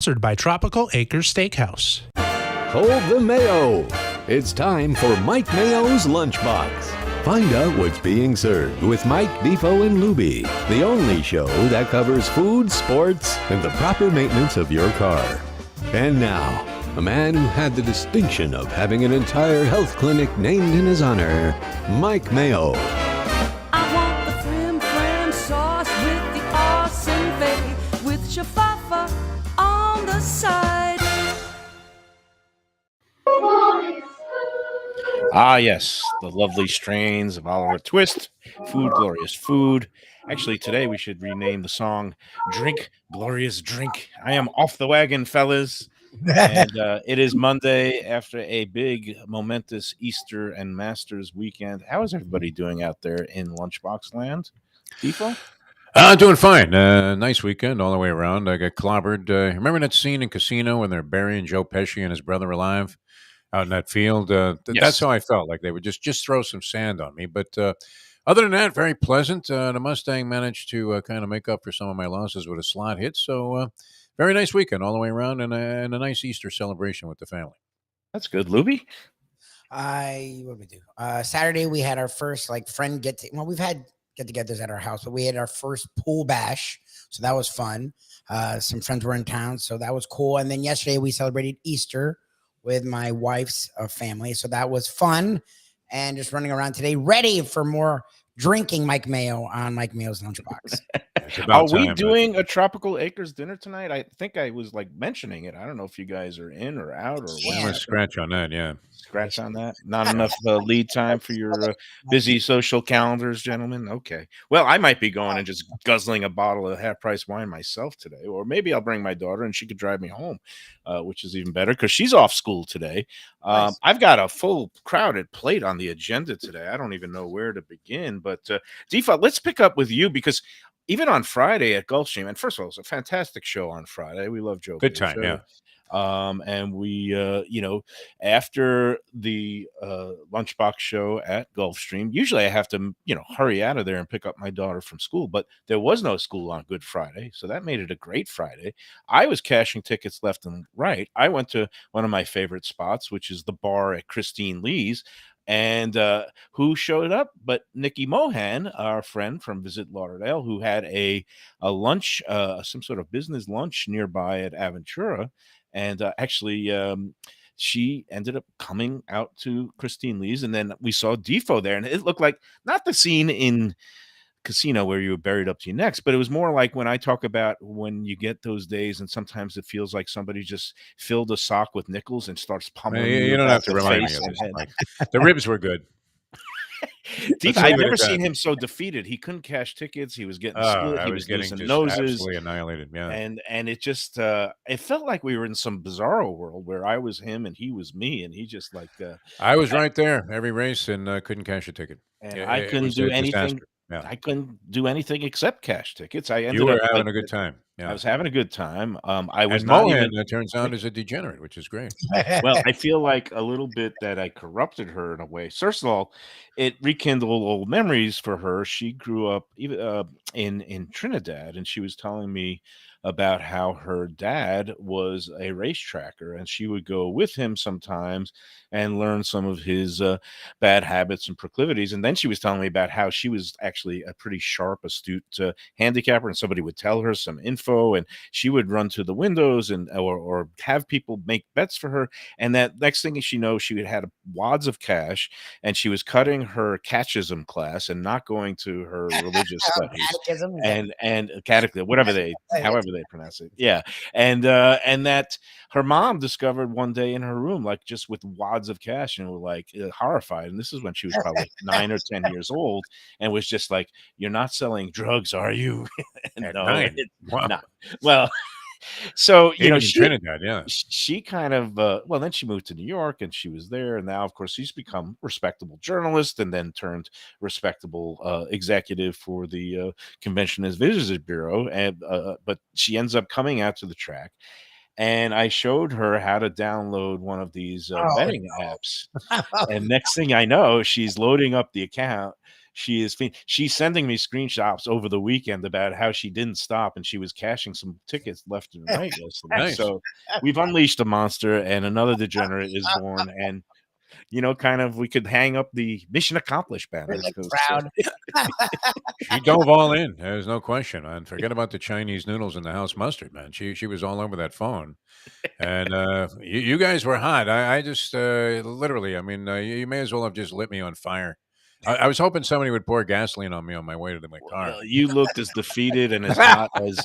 Sponsored by Tropical Acres Steakhouse. Hold the Mayo. It's time for Mike Mayo's Lunchbox. Find out what's being served with Mike, Defo and Lubie, the only show that covers food, sports, and the proper maintenance of your car. And now, a man who had the distinction of having an entire health clinic named in his honor, Mike Mayo. I want the frim fram sauce with the awesome bay with shafafa on the side. Ah, yes, the lovely strains of Oliver Twist, Food, Glorious Food. Actually, today we should rename the song Drink, Glorious Drink. I am off the wagon, fellas. And it is Monday after a big, momentous Easter and Masters weekend. How is everybody doing out there in Lunchbox land? Defo? Doing fine. Nice weekend all the way around. I got clobbered. Remember that scene in Casino when they're burying Joe Pesci and his brother alive out in that field? Yes. That's how I felt. Like they would just throw some sand on me. But other than that, very pleasant. The Mustang managed to kind of make up for some of my losses with a slot hit. So very nice weekend all the way around, and a nice Easter celebration with the family. That's good. Lubie? What did we do? Saturday we had our first friend we've had get-togethers at our house, but we had our first pool bash, so that was fun. Some friends were in town, so that was cool. And then yesterday we celebrated Easter with my wife's family, so that was fun. And just running around today, ready for more drinking Mike Mayo on Mike Mayo's Lunchbox. Are we doing a Tropical Acres dinner tonight? I think I was mentioning it. I don't know if you guys are in or out or what. I'm going to scratch on that, yeah. Scratch on that? Not enough lead time for your busy social calendars, gentlemen? Okay. Well, I might be going and just guzzling a bottle of half-price wine myself today. Or maybe I'll bring my daughter and she could drive me home, which is even better because she's off school today. Nice. I've got a full crowded plate on the agenda today. I don't even know where to begin. But, Defa, let's pick up with you because even on Friday at Gulfstream, and first of all, it was a fantastic show on Friday. We love Joe. Good time, show. Yeah. And we, after the Lunchbox show at Gulfstream, usually I have to, hurry out of there and pick up my daughter from school. But there was no school on Good Friday, so that made it a great Friday. I was cashing tickets left and right. I went to one of my favorite spots, which is the bar at Christine Lee's. And who showed up but Nikki Mohan, our friend from Visit Lauderdale, who had a lunch, some sort of business lunch nearby at Aventura. And actually, she ended up coming out to Christine Lee's. And then we saw Defo there. And it looked like not the scene in Casino where you were buried up to your necks, but it was more like when I talk about when you get those days and sometimes it feels like somebody just filled a sock with nickels and starts pummeling you. You don't have to remind me of this. The ribs were good. I've never seen him so defeated. He couldn't cash tickets. He was getting split. He was getting just noses, absolutely annihilated. Yeah, and it just it felt like we were in some bizarro world where I was him and he was me, and he just I was right there every race and couldn't cash a ticket, and I couldn't do anything. Yeah. I couldn't do anything except cash tickets. You were having a good time. Yeah. I was having a good time. I was and Mohan, it turns out, is a degenerate, which is great. Well, I feel like a little bit that I corrupted her in a way. First of all, it rekindled old memories for her. She grew up in Trinidad, and she was telling me about how her dad was a racetracker, and she would go with him sometimes and learn some of his bad habits and proclivities. And then she was telling me about how she was actually a pretty sharp, astute handicapper, and somebody would tell her some info, and she would run to the windows and or have people make bets for her. And that next thing she knows, she had wads of cash, and she was cutting her catechism class and not going to her religious studies and catechism, however they pronounce it. Yeah. And that her mom discovered one day in her room, just with wads of cash, and were horrified. And this is when she was probably 9 or 10 years old, and was just like, "You're not selling drugs, are you?" No, wow. Not. Well, so Trinidad, yeah. She kind of then she moved to New York, and she was there, and now of course she's become respectable journalist, and then turned respectable executive for the Convention and Visitors Bureau, and but she ends up coming out to the track. And I showed her how to download one of these betting apps. And next thing I know, she's loading up the account. She is. She's sending me screenshots over the weekend about how she didn't stop and she was cashing some tickets left and right yesterday. Nice. So we've unleashed a monster, and another degenerate is born. And kind of we could hang up the mission accomplished We're banners like because proud. She dove all in. There's no question, man. Forget about the Chinese noodles and the house mustard, man. She was all over that phone. And you guys were hot. I just literally, I mean, you may as well have just lit me on fire. I was hoping somebody would pour gasoline on me on my way to my car. you looked as defeated and as hot as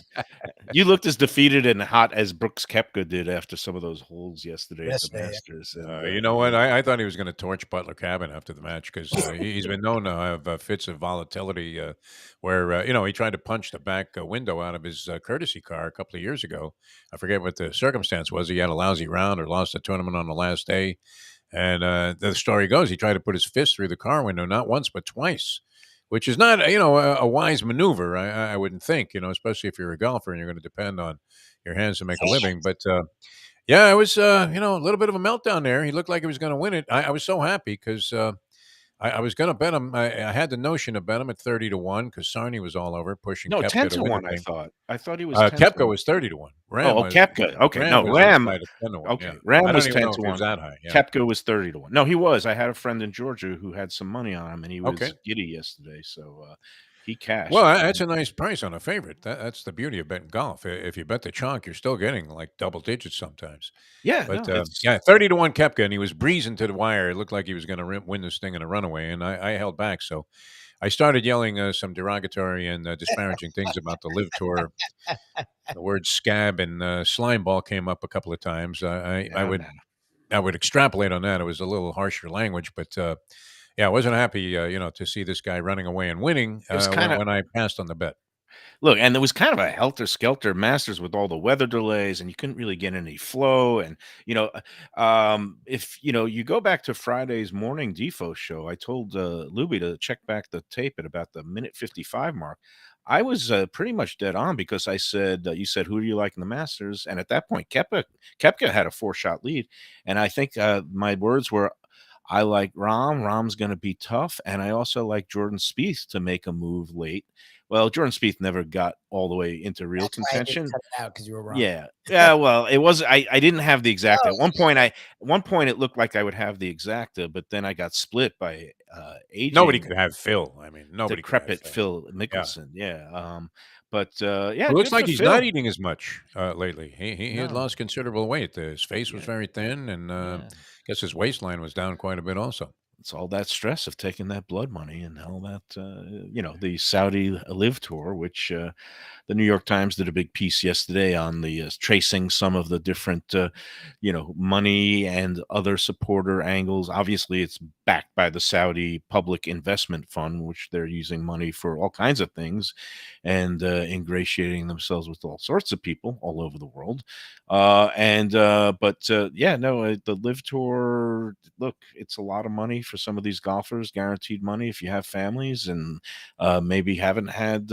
Brooks Koepka did after some of those holes yesterday at the Yesterday, yeah. Masters. And, You know what? I thought he was going to torch Butler Cabin after the match because he's been known to have fits of volatility where, he tried to punch the back window out of his courtesy car a couple of years ago. I forget what the circumstance was. He had a lousy round or lost the tournament on the last day. And the story goes, he tried to put his fist through the car window, not once, but twice, which is not, a wise maneuver, I wouldn't think, especially if you're a golfer and you're going to depend on your hands to make a living. But yeah, it was, a little bit of a meltdown there. He looked like he was going to win it. I was so happy because I was going to bet him. I had the notion to bet him at 30-1 because Sarni was all over pushing no, Koepka ten to to win one. the thing. I thought he was 10 to Koepka 1. was 30-1. Ram was, Koepka. Okay, Ram no, was Ram. inside of 10-1. Okay, Yeah. Ram I was don't even 10 know to if he was 1. that high. Yeah. Koepka was 30-1. No, he was. I had a friend in Georgia who had some money on him, and he was Okay. giddy yesterday, so he cashed. Well, that's a nice price on a favorite. That's the beauty of betting golf. If you bet the chalk, you're still getting like double digits sometimes. Yeah, But no, it's 30-1 Koepka, and he was breezing to the wire. It looked like he was going to win this thing in a runaway, and I held back. So I started yelling some derogatory and disparaging things about the Live Tour. The word scab and slime ball came up a couple of times. I would extrapolate on that. It was a little harsher language, but yeah, I wasn't happy, to see this guy running away and winning it was kind of when I passed on the bet. look, and it was kind of a helter-skelter Masters with all the weather delays, and you couldn't really get any flow. And if you go back to Friday's morning Defo show, I told Lubie to check back the tape at about the minute 55 mark. I was pretty much dead on because I said, you said, who do you like in the Masters? And at that point, Koepka had a 4-shot lead. And I think my words were, I like Rahm. Rahm's going to be tough. And I also like Jordan Spieth to make a move late. Well, Jordan Spieth never got all the way into real That's why I contention. didn't cut it out because you were wrong. Yeah. Yeah. Well, it was, I didn't have the exacta. At one point it looked like I would have the exacta, but then I got split by aging. Nobody could have Phil. I mean, nobody could have Decrepit Phil Mickelson. Yeah. But yeah, It looks good like for he's Phil. not eating as much lately. He had No. lost considerable weight. His face was very thin, and Yeah. I guess his waistline was down quite a bit also. It's all that stress of taking that blood money and all that, the Saudi Live Tour, which the New York Times did a big piece yesterday on the tracing some of the different, money and other supporter angles. Obviously, it's backed by the Saudi Public Investment Fund, which they're using money for all kinds of things and ingratiating themselves with all sorts of people all over the world. The Live Tour, look, it's a lot of money for some of these golfers, guaranteed money if you have families and maybe haven't had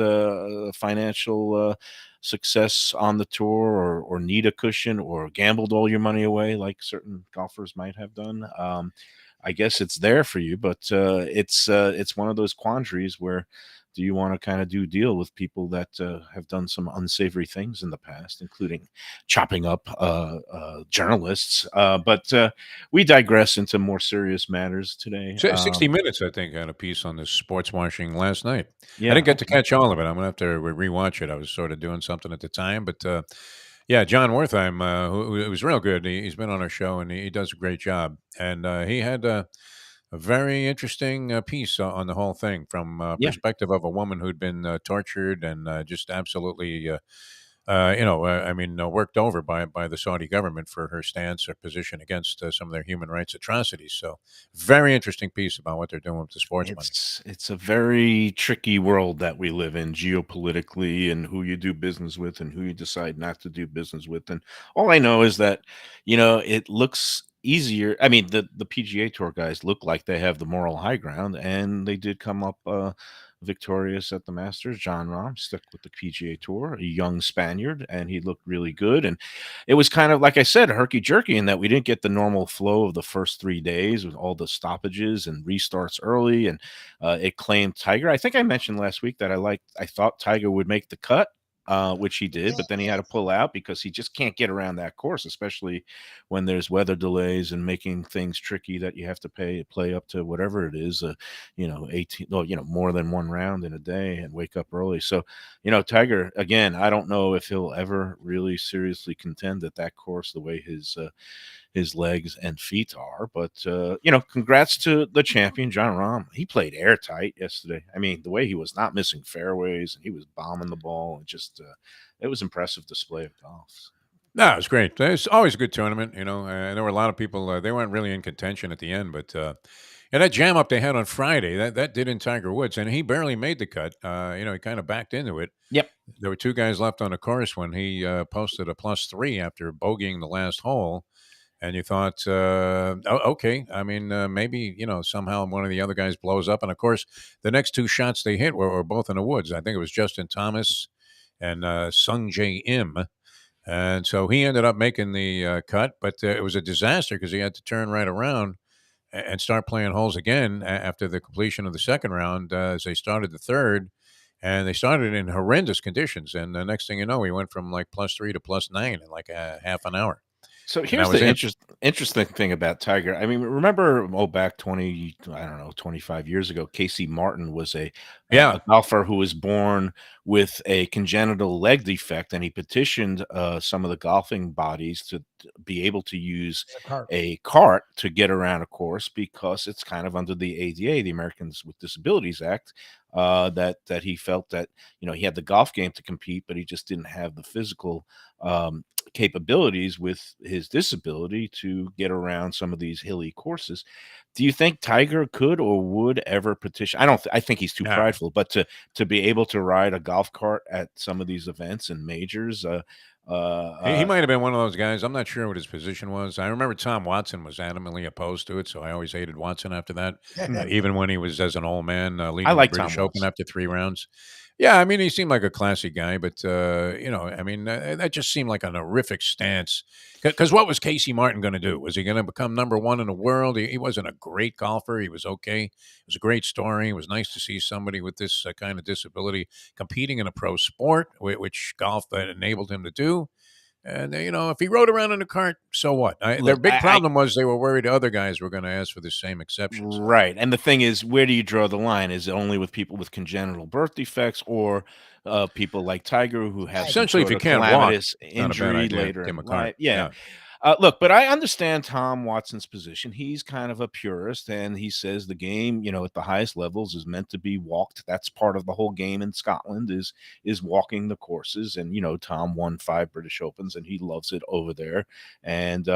financial success on the tour or need a cushion or gambled all your money away like certain golfers might have done. I guess it's there for you, but it's one of those quandaries where do you want to kind of deal with people that have done some unsavory things in the past, including chopping up journalists? But we digress into more serious matters today. 60 Minutes, I think, had a piece on this sports washing last night. Yeah, I didn't get to catch all of it. I'm going to have to rewatch it. I was sort of doing something at the time. But yeah, John Wertheim, who was real good. He's been on our show, and he does a great job. And he had a very interesting piece on the whole thing from perspective of a woman who'd been tortured and just absolutely worked over by the Saudi government for her stance or position against some of their human rights atrocities. So, very interesting piece about what they're doing with the sports money. It's a very tricky world that we live in geopolitically, and who you do business with and who you decide not to do business with. And all I know is that, it looks easier. I mean, the PGA Tour guys look like they have the moral high ground, and they did come up victorious at the Masters. John Rahm stuck with the PGA Tour, a young Spaniard, and he looked really good. And it was kind of, like I said, herky jerky in that we didn't get the normal flow of the first 3 days with all the stoppages and restarts early. And it claimed Tiger. I think I mentioned last week that I thought Tiger would make the cut. Which he did, but then he had to pull out because he just can't get around that course, especially when there's weather delays and making things tricky that you have to play up to whatever it is, 18, more than one round in a day and wake up early. So, Tiger, again, I don't know if he'll ever really seriously contend at that course the way his legs and feet are. But, congrats to the champion, John Rahm. He played airtight yesterday. I mean, the way he was not missing fairways and he was bombing the ball, and just it was impressive display of golf. No, it was great. It's always a good tournament, and there were a lot of people, they weren't really in contention at the end, but and that jam up they had on Friday, that did in Tiger Woods, and he barely made the cut. He kind of backed into it. Yep. There were two guys left on the course when he posted a +3 after bogeying the last hole. And you thought, okay, I mean, maybe, somehow one of the other guys blows up. And of course, the next two shots they hit were both in the woods. I think it was Justin Thomas and Sung Jae Im. And so he ended up making the cut, but it was a disaster because he had to turn right around and start playing holes again after the completion of the second round as they started the third. And they started in horrendous conditions. And the next thing you know, we went from like +3 to +9 in like a half an hour. So here's the interesting thing about Tiger. I mean, remember, back 25 years ago, Casey Martin was a golfer who was born with a congenital leg defect, and he petitioned some of the golfing bodies to be able to use a cart to get around a course because it's kind of under the ADA, the Americans with Disabilities Act, that he felt that, he had the golf game to compete, but he just didn't have the physical capabilities with his disability to get around some of these hilly courses. Do you think Tiger could or would ever petition? I think he's too prideful, but to be able to ride a golf cart at some of these events and majors, he might have been one of those guys. I'm not sure what his position was. I remember Tom Watson was adamantly opposed to it, so I always hated Watson after that, even when he was as an old man leading the British Open after 3 rounds. Yeah, I mean, he seemed like a classy guy, but, that just seemed like an horrific stance. Because what was Casey Martin going to do? Was he going to become number one in the world? He wasn't a great golfer. He was okay. It was a great story. It was nice to see somebody with this kind of disability competing in a pro sport, which golf enabled him to do. And, if he rode around in a cart, so what? Their big problem was they were worried other guys were going to ask for the same exceptions. Right. And the thing is, where do you draw the line? Is it only with people with congenital birth defects or people like Tiger who have essentially, if you can't walk, injury later in life? Yeah. Look, but I understand Tom Watson's position. He's kind of a purist, and he says the game, at the highest levels is meant to be walked. That's part of the whole game in Scotland is walking the courses. And, Tom won 5 British Opens, and he loves it over there. And,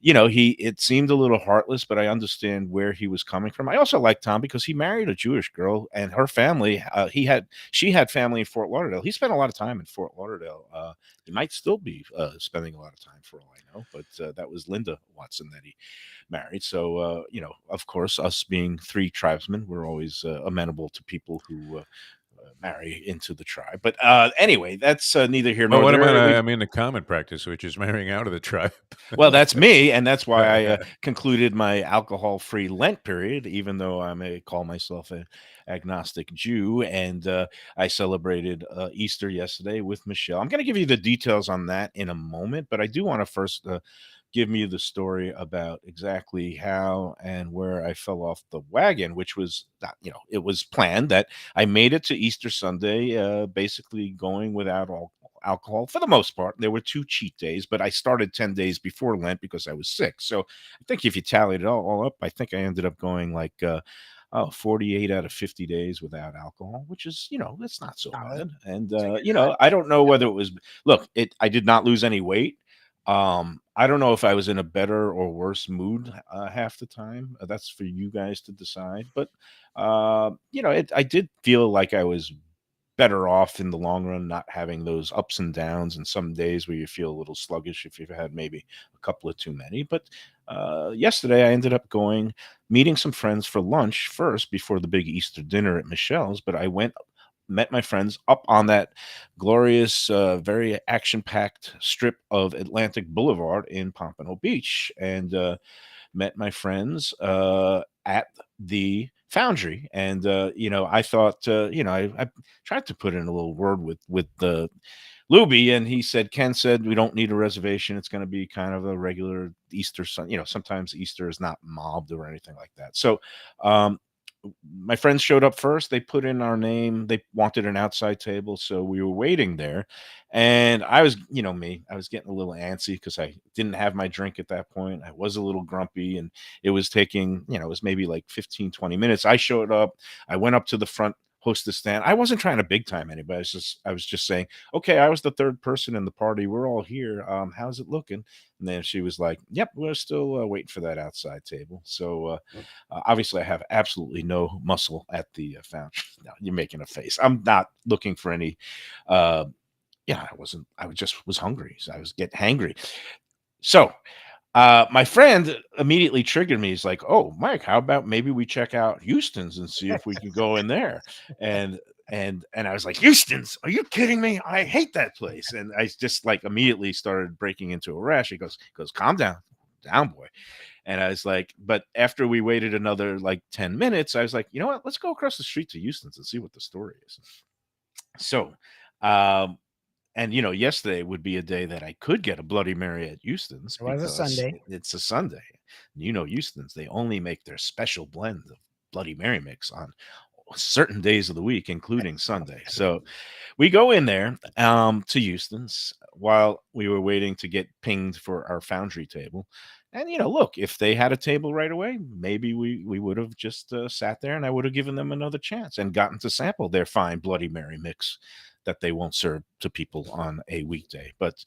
it seemed a little heartless, but I understand where he was coming from. I also like Tom because he married a Jewish girl, and her family, she had family in Fort Lauderdale. He spent a lot of time in Fort Lauderdale. He might still be spending a lot of time, for all I know, but that was Linda Watson that he married. So, of course, us being 3 tribesmen, we're always amenable to people who marry into the tribe. But anyway, that's neither here nor there. What about the common practice, which is marrying out of the tribe? Well, that's me, and that's why I concluded my alcohol-free Lent period, even though I may call myself an agnostic Jew. And I celebrated Easter yesterday with Michelle. I'm going to give you the details on that in a moment, but I do want to first give me the story about exactly how and where I fell off the wagon, which was, it was planned that I made it to Easter Sunday, basically going without alcohol for the most part. There were 2 cheat days, but I started 10 days before Lent because I was sick. So I think if you tallied it all up, I think I ended up going like 48 out of 50 days without alcohol, which is, that's not so bad. And, I don't know whether it was, I did not lose any weight. I don't know if I was in a better or worse mood half the time. That's for you guys to decide. But I did feel like I was better off in the long run not having those ups and downs, and some days where you feel a little sluggish if you've had maybe a couple of too many. But yesterday I ended up meeting some friends for lunch first before the big Easter dinner at Michelle's. But I met my friends up on that glorious, very action-packed strip of Atlantic Boulevard in Pompano Beach, and met my friends at the Foundry. And I thought, I tried to put in a little word with the Lubie, and Ken said we don't need a reservation. It's going to be kind of a regular Easter. Sometimes Easter is not mobbed or anything like that. So my friends showed up first. They put in our name. They wanted an outside table, so we were waiting there. And I was, I was getting a little antsy because I didn't have my drink at that point. I was a little grumpy, and it was taking, it was maybe like 15, 20 minutes. I showed up. I went up to the front hostess stand. I wasn't trying to big time anybody. I was just saying, okay, I was the third person in the party. We're all here. How's it looking? And then she was like, yep, we're still waiting for that outside table. So obviously I have absolutely no muscle at the fountain. No, you're making a face. I'm not looking for any, I just was hungry. So I was getting hangry. So my friend immediately triggered me. He's like, "Oh, Mike, how about maybe we check out Houston's and see if we can go in there?" And I was like, "Houston's? Are you kidding me? I hate that place." And I just like immediately started breaking into a rash. He goes, "Calm down, boy." And I was like, but after we waited another like 10 minutes, I was like, you know what? Let's go across the street to Houston's and see what the story is. So, and yesterday would be a day that I could get a Bloody Mary at Houston's. It was a Sunday. It's a Sunday. Houston's, they only make their special blend of Bloody Mary mix on certain days of the week, including Sunday. So we go in there to Houston's while we were waiting to get pinged for our Foundry table. And, look, if they had a table right away, maybe we would have just sat there, and I would have given them another chance and gotten to sample their fine Bloody Mary mix that they won't serve to people on a weekday. But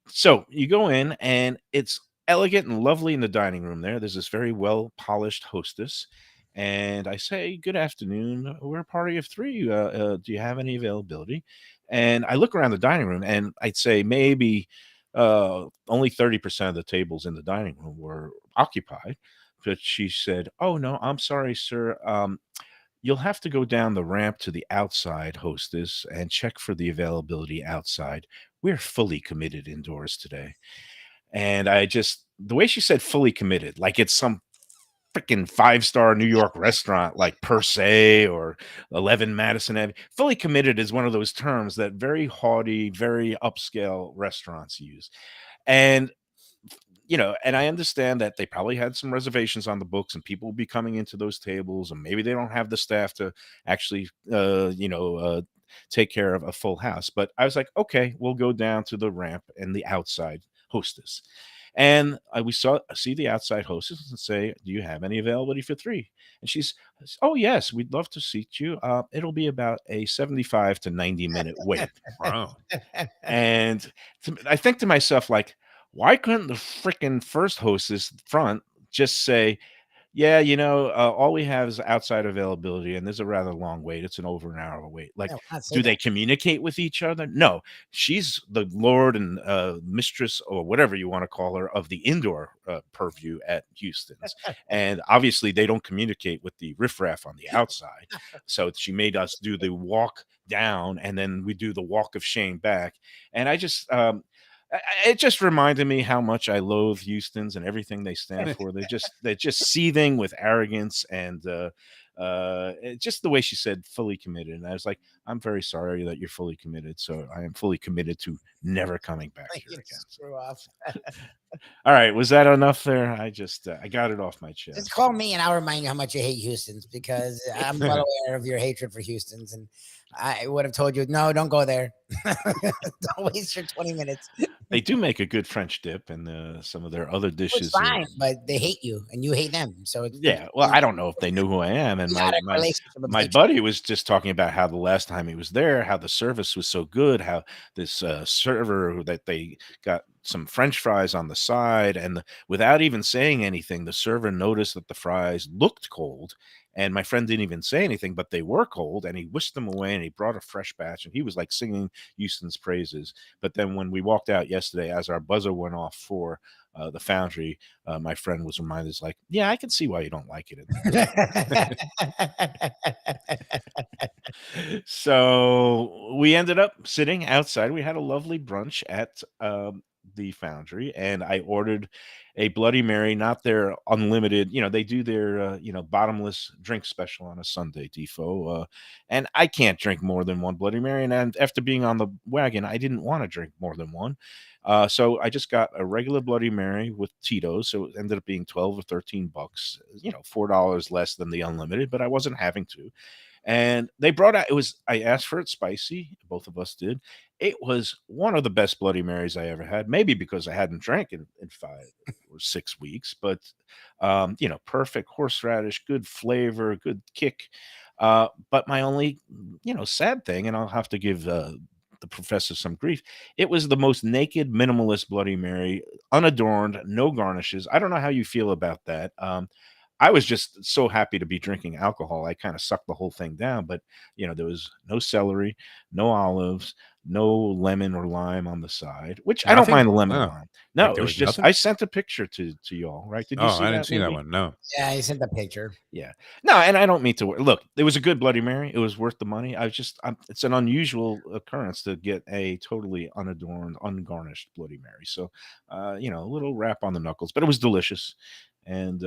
so you go in, and it's elegant and lovely in the dining room there. There's this very well-polished hostess. And I say, "Good afternoon. We're a party of three. Do you have any availability?" And I look around the dining room, and I'd say maybe only 30% of the tables in the dining room were occupied. But she said, "Oh, no, I'm sorry, sir. You'll have to go down the ramp to the outside, hostess, and check for the availability outside. We're fully committed indoors today." And the way she said fully committed, like it's some freaking 5-star New York restaurant like Per Se or 11 Madison Avenue. Fully committed is one of those terms that very haughty, very upscale restaurants use. And and I understand that they probably had some reservations on the books, and people will be coming into those tables, and maybe they don't have the staff to actually, take care of a full house. But I was like, okay, we'll go down to the ramp and the outside hostess. And we see the outside hostess and say, "Do you have any availability for 3?" And she's, "Oh, yes, we'd love to seat you. It'll be about a 75 to 90-minute wait." Wow. And I think to myself, like, why couldn't the freaking first hostess front just say, "Yeah, all we have is outside availability, and there's a rather long wait. It's over an hour wait." Like, No, not say do they that. communicate with each other? No. She's the lord and mistress, or whatever you want to call her, of the indoor purview at Houston's. And obviously, they don't communicate with the riffraff on the outside. So she made us do the walk down, and then we do the walk of shame back. And it just reminded me how much I loathe Houston's and everything they stand for. They're just seething with arrogance, and just the way she said fully committed. And I was like, "I'm very sorry that you're fully committed. So I am fully committed to never coming back here again." Screw off. All right. Was that enough there? I got it off my chest. Just call me and I'll remind you how much you hate Houston's, because I'm well aware of your hatred for Houston's, and I would have told you, no, don't go there. Don't waste your 20 minutes. They do make a good French dip, and some of their other dishes. It's fine, but they hate you and you hate them. So yeah, well, I don't know if they knew who I am. And my buddy was just talking about how the last time he was there, how the service was so good, how this server that they got some French fries on the side, and without even saying anything, the server noticed that the fries looked cold, and my friend didn't even say anything, but they were cold, and he whisked them away, and he brought a fresh batch, and he was like singing Houston's praises. But then when we walked out yesterday, as our buzzer went off for the foundry, my friend was reminded, is like, yeah, I can see why you don't like it. So we ended up sitting outside. We had a lovely brunch at the foundry, and I ordered a Bloody Mary, not their unlimited. They do their bottomless drink special on a Sunday, Defo, and I can't drink more than one Bloody Mary. And after being on the wagon, I didn't want to drink more than one. So I just got a regular Bloody Mary with Tito's. So it ended up being $12 or $13, $4 less than the unlimited, but I wasn't having to. And they brought out, I asked for it spicy. Both of us did. It was one of the best Bloody Marys I ever had, maybe because I hadn't drank in 5 or 6 weeks, but, perfect horseradish, good flavor, good kick. But my only, sad thing, and I'll have to give the professor some grief, it was the most naked, minimalist Bloody Mary, unadorned, no garnishes. I don't know how you feel about that. I was just so happy to be drinking alcohol. I kind of sucked the whole thing down, but there was no celery, no olives, no lemon or lime on the side, which I don't mind the lemon and lime. No, Like, it there was was just, nothing? I sent a picture to y'all, right? Did you see I that? didn't see that maybe? one. No. Yeah, I sent the picture. Yeah. No, and I don't mean to look, it was a good Bloody Mary. It was worth the money. It's an unusual occurrence to get a totally unadorned, ungarnished Bloody Mary. So, a little rap on the knuckles, but it was delicious. And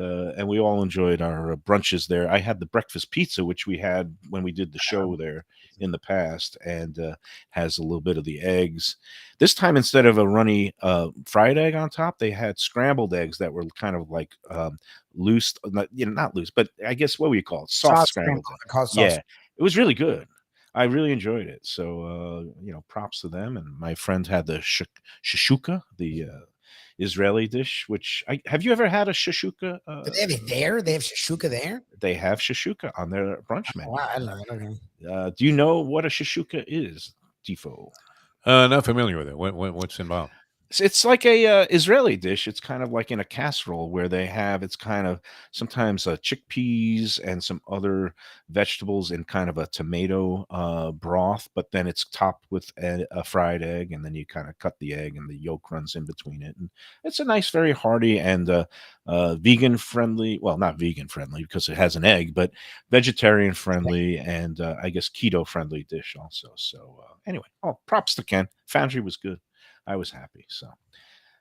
we all enjoyed our brunches there. I had the breakfast pizza, which we had when we did the show there in the past, and has a little bit of the eggs. This time, instead of a runny fried egg on top, they had scrambled eggs that were kind of like loose, not loose, but I guess what we call it, soft scrambled eggs. Yeah, it was really good. I really enjoyed it. So, props to them. And my friend had the shashuka, the Israeli dish, which have you ever had a shashuka? But they have it there. They have shashuka there. They have shashuka on their brunch menu. Wow, I love it. Okay. Do you know what a shashuka is, Defo? Not familiar with it. What's involved? It's like a Israeli dish. It's kind of like in a casserole where it's kind of sometimes chickpeas and some other vegetables in kind of a tomato broth, but then it's topped with a fried egg, and then you kind of cut the egg and the yolk runs in between it. And it's a nice, very hearty and vegan friendly. Well, not vegan friendly because it has an egg, but vegetarian friendly and I guess keto friendly dish also. So anyway, props to Ken. Foundry was good. I was happy. So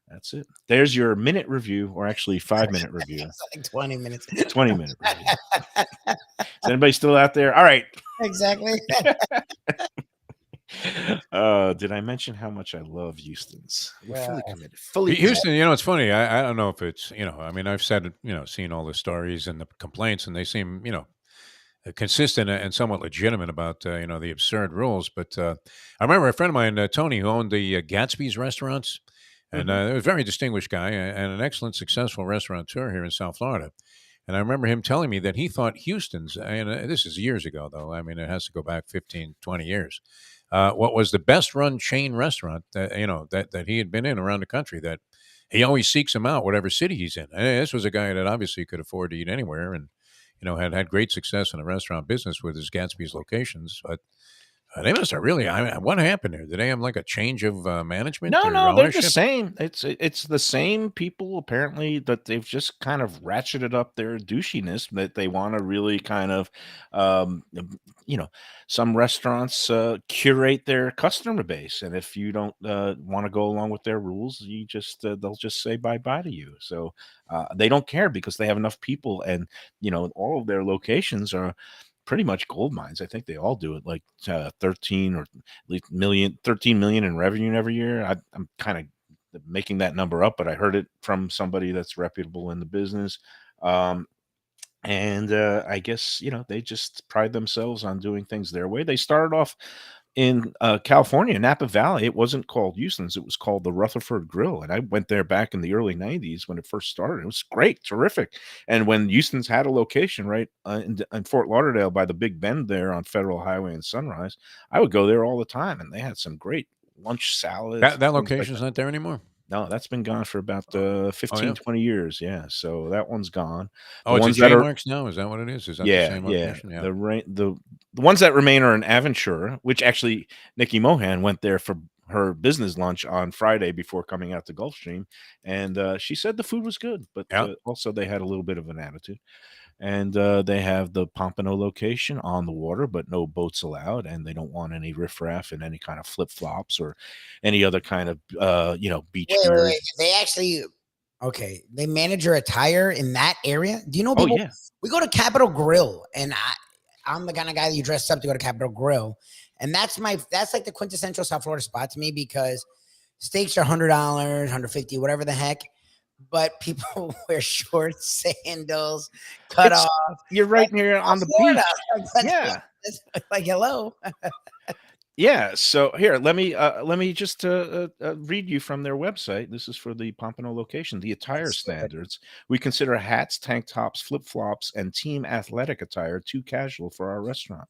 that's it. There's your minute review, or actually 5-minute review. It's like 20 minutes. 20-minute review. Is anybody still out there? All right. Exactly. Did I mention how much I love Houston's? We're Yeah. fully committed. Fully Houston, it's funny. I don't know if it's, I mean, I've said, seen all the stories and the complaints, and they seem, consistent and somewhat legitimate about the absurd rules. But I remember a friend of mine, Tony, who owned the Gatsby's restaurants, and he was a very distinguished guy and an excellent, successful restaurateur here in South Florida. And I remember him telling me that he thought Houston's, and this is years ago, though. I mean, it has to go back 15, 20 years. What was the best run chain restaurant that, that he had been in around the country, that he always seeks him out, whatever city he's in. And this was a guy that obviously could afford to eat anywhere, and had great success in the restaurant business with his Gatsby's locations. But they must have really. I mean, what happened there? Did they have like a change of management? No, or they're the ownership? same. It's the same people apparently, that they've just kind of ratcheted up their douchiness, that they want to really kind of, some restaurants curate their customer base, and if you don't want to go along with their rules, you just they'll just say bye bye to you. So they don't care because they have enough people, and all of their locations are pretty much gold mines. I think they all do it like 13 or at least 13 million in revenue every year. I'm kind of making that number up, but I heard it from somebody that's reputable in the business. And I guess, they just pride themselves on doing things their way. They started off in California, Napa Valley. It wasn't called Houston's. It was called the Rutherford Grill. And I went there back in the early 90s when it first started. It was great, terrific. And when Houston's had a location right in Fort Lauderdale by the Big Bend there on Federal Highway and Sunrise, I would go there all the time. And they had some great lunch salads. That location's not there anymore? No, that's been gone for about Oh, 15, yeah. 20 years. Yeah. So that one's gone. Oh, The it's a ones that J are Marks now? Is that what it is? Is that the Yeah, same yeah. location? Yeah. The ones that remain are in Aventura, which actually Nikki Mohan went there for her business lunch on Friday before coming out to Gulfstream, and she said the food was good, but Yeah. also they had a little bit of an attitude. And they have the Pompano location on the water, but no boats allowed, and they don't want any riffraff and any kind of flip flops or any other kind of beach Wait. gear. They actually, okay, they manage your attire in that area. Do you know Oh people? yeah. We go to Capitol Grill, and I'm the kind of guy that you dress up to go to Capitol Grill, and that's like the quintessential South Florida spot to me because steaks are $100, 150, whatever the heck. But people wear shorts, sandals, cut It's off. You're right near on the Florida. beach. Yeah. Like hello. Yeah, so here, let me just read you from their website. This is for the Pompano location. The attire standards: we consider hats, tank tops, flip flops, and team athletic attire too casual for our restaurant.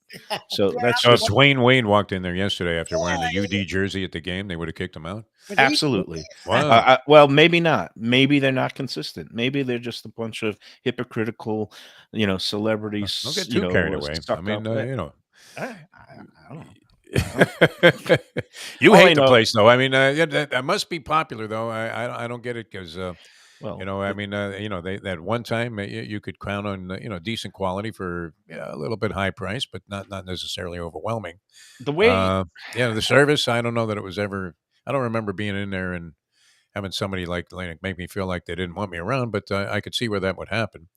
So that's So if just Dwayne Wade walked in there yesterday after wearing the UD jersey at the game, they would have kicked him out. absolutely. Wow. Well, maybe not. Maybe they're not consistent. Maybe they're just a bunch of hypocritical, Don't celebrities, get too carried away. I stuck mean, up. I don't know. You All I hate the know, place, though. I mean, yeah, that must be popular, though. I don't get it because well, I mean, they that one time you could count on decent quality for a little bit high price, but not necessarily overwhelming. the way The service. I don't know that it was ever. I don't remember being in there and having somebody like make me feel like they didn't want me around, but I could see where that would happen.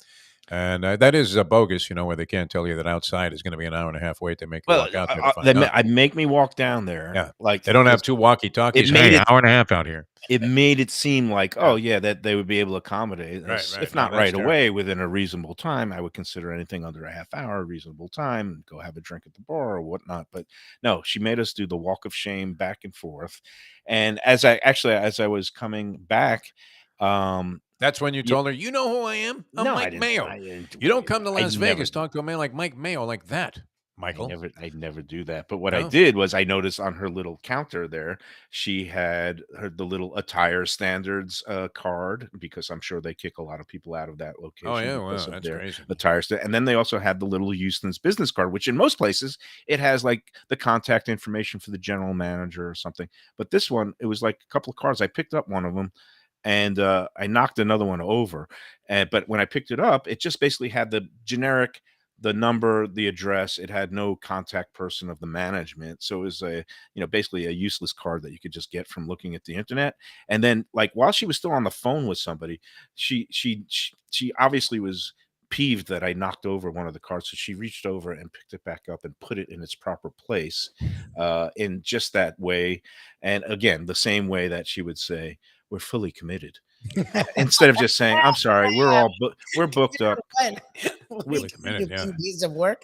And that is bogus, where they can't tell you that outside is going to be an hour and a half wait. They make you Well, walk out there to find out. I make me walk down there, Yeah, like, they don't have 'cause two walkie it talkies. made Hey, it hour and a half out here. it made it seem like, Yeah. oh, yeah, that they would be able to accommodate Right, us, right. if No, not that's right terrible. away, within a reasonable time. I would consider anything under a half hour a reasonable time, go have a drink at the bar or whatnot, but no, she made us do the walk of shame back and forth, and as I was coming back, um, That's when you y told her, "You know who I am? I'm no, Mike Mayo. I didn't do You don't any of come that. to I Las never Vegas, talk to a man like Mike Mayo like that, Michael." I never do that. But what I No. did was I noticed on her little counter there, she had the little attire standards card, because I'm sure they kick a lot of people out of that Oh location yeah, because wow, of that's their crazy. attire. And then they also had the little Houston's business card, which in most places it has like the contact information for the general manager or something. But this one, it was like a couple of cards. I picked up one of them and I knocked another one over. But when I picked it up, it just basically had the number, the address. It had no contact person of the management. So it was basically a useless card that you could just get from looking at the internet. And then, like, while she was still on the phone with somebody, she obviously was peeved that I knocked over one of the cards. So she reached over and picked it back up and put it in its proper place, in just that way. And again, the same way that she would say, "We're fully committed," instead of just saying, "I'm sorry, we're booked up." Fully committed, yeah. Piece of work.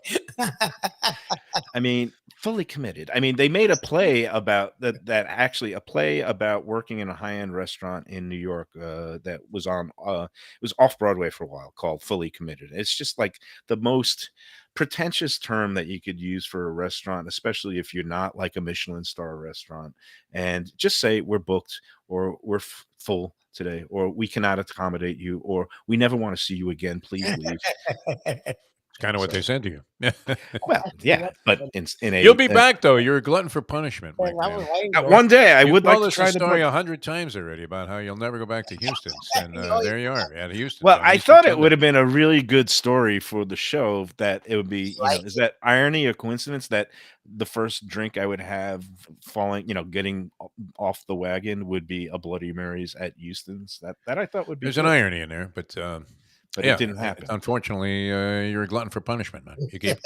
I mean, fully committed. I mean, they made a play about actually a play about working in a high-end restaurant in New York, that was on it was off Broadway for a while, called Fully Committed. It's just like the most pretentious term that you could use for a restaurant, especially if you're not like a Michelin star restaurant, and just say we're booked, or we're full today, or we cannot accommodate you, or we never want to see you again. Please leave. It's kind of what So, they said to you. well, yeah, but in You'll be back though. You're a glutton for punishment, Mike That was Mayo. waiting for. one day I You've would like told to us try the the story book. 100 times already about how you'll never go back to Houston's, and there you are at Houston. Well, on I Houston thought it Sunday. would have been a really good story for the show, that it would be, Like is that irony or coincidence that the first drink I would have falling, getting off the wagon would be a Bloody Marys at Houston's. That I thought would be There's an good, irony in there, but but it yeah, didn't happen. unfortunately, you're a glutton for punishment, man. You keep.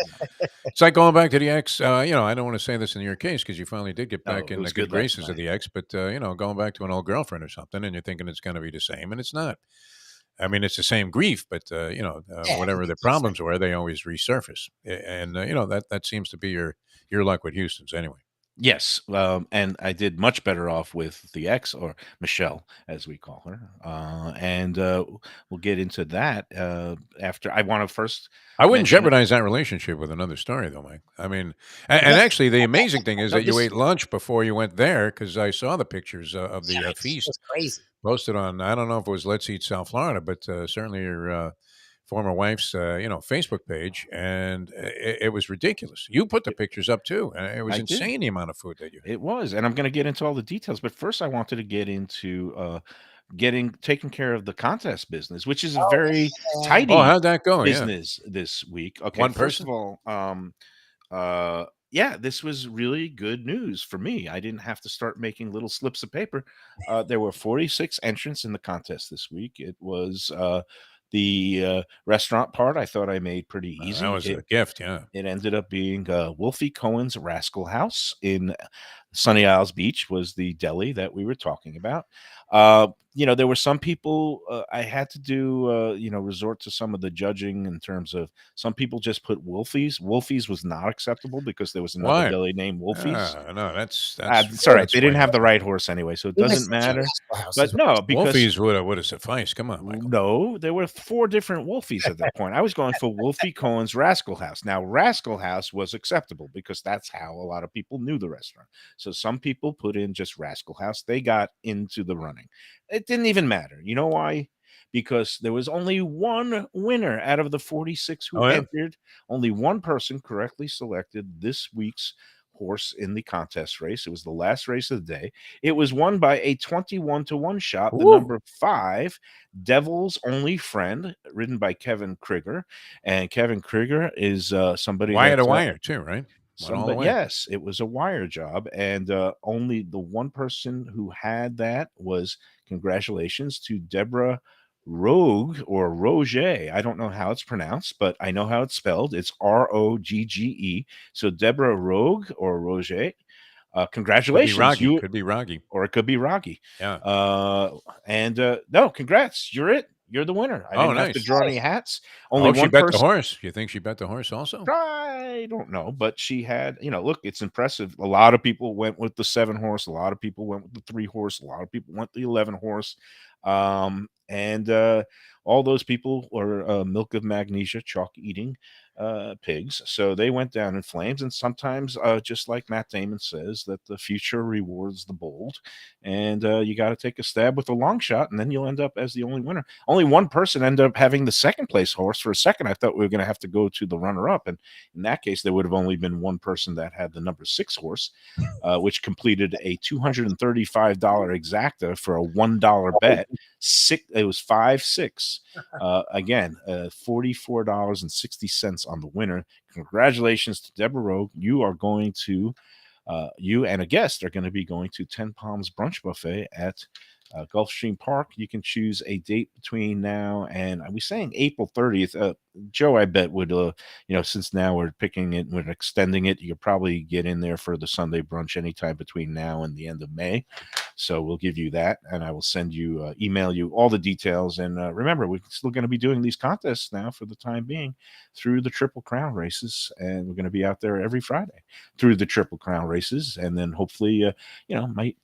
It's like going back to the ex. I don't want to say this in your case because you finally did get No, back it in the was good good last graces of night. the ex, but going back to an old girlfriend or something, and you're thinking it's going to be the same, and it's not. I mean, it's the same grief, but yeah, whatever the it's like, problems were, they always resurface, and that seems to be your luck with Houston's anyway. Yes, and I did much better off with the ex, or Michelle, as we call her, and we'll get into that after. I want to first I wouldn't mention. jeopardize that relationship with another story, though, Mike. I mean, and Yeah, actually, the amazing thing is No, that you this ate lunch before you went there because I saw the pictures of the yeah, it's feast just crazy. posted on. I don't know if it was Let's Eat South Florida, but certainly your former wife's Facebook page, and it was ridiculous. You put the pictures up too, and it was I did. insane the amount of food that you had. It was, and I'm going to get into all the details. But first, I wanted to get into getting taking care of the contest business, which is a Oh very man, Oh, tidy how'd that go? Yeah, business this week. Okay, one first of person. all, yeah, this was really good news for me. I didn't have to start making little slips of paper. There were 46 entrants in the contest this week. It was the restaurant part. I thought I made pretty That easy. was a gift. Yeah. It ended up being Wolfie Cohen's Rascal House in Sunny Isles Beach was the deli that we were talking about. There were some people I had to do, resort to some of the judging in terms of some people just put Wolfie's. Wolfie's was not acceptable because there was another Why? deli named Wolfie's. No, It's all right. that's They didn't way have the off. right horse anyway, so it we went doesn't to matter. Rascal House But as well. no, because Wolfie's would have sufficed. Come on, Michael. no, there were 4 different Wolfies at that point. I was going for Wolfie Cohen's Rascal House. Now, Rascal House was acceptable because that's how a lot of people knew the restaurant. So some people put in just Rascal House. They got into the running. It didn't even matter. You know why? Because there was only one winner out of the 46 who Oh yeah. entered. Only one person correctly selected this week's horse in the contest race. It was the last race of the day. It was won by a 21-1 shot, the Woo. number 5, Devil's Only Friend, ridden by Kevin Krieger. And Kevin Krieger is somebody Wire that to wire too, right? Went all the somebody, way. yes, it was a wire job, and only the one person who had that was congratulations to Deborah Rogue or Roger. I don't know how it's pronounced, but I know how it's spelled. It's Rogge. So Deborah Rogue or Roger, Could be congratulations, Roggy. you, Could be Roggy. or it could be Rocky. Yeah. And no, congrats, you're it. You're the winner. I Oh, didn't have to nice. draw any hats. I Only hope she one bet the person. horse. You think she bet the horse also? I don't know, but she had, look, it's impressive. A lot of people went with the 7 horse. A lot of people went with the 3 horse. A lot of people went the 11 horse. And all those people were milk of magnesia, chalk eating pigs. So they went down in flames. And sometimes, just like Matt Damon says, that the future rewards the bold. And you got to take a stab with a long shot, and then you'll end up as the only winner. Only one person ended up having the second place horse. For a second, I thought we were going to have to go to the runner up. And in that case, there would have only been one person that had the number 6 horse, which completed a $235 exacta for a $1 bet. It was 5-6. Again, $44.60 on the winner. Congratulations to Deborah Rogue. You are going to, you and a guest are going to be going to 10 Palms Brunch Buffet at Gulfstream Park. You can choose a date between now and, are we saying April 30th? Joe, I bet would, since now we're picking it, we're extending it, you could probably get in there for the Sunday brunch anytime between now and the end of May. So we'll give you that, and I will send you, email you all the details. And remember, we're still going to be doing these contests now for the time being through the Triple Crown races, and we're going to be out there every Friday through the Triple Crown races, and then hopefully, might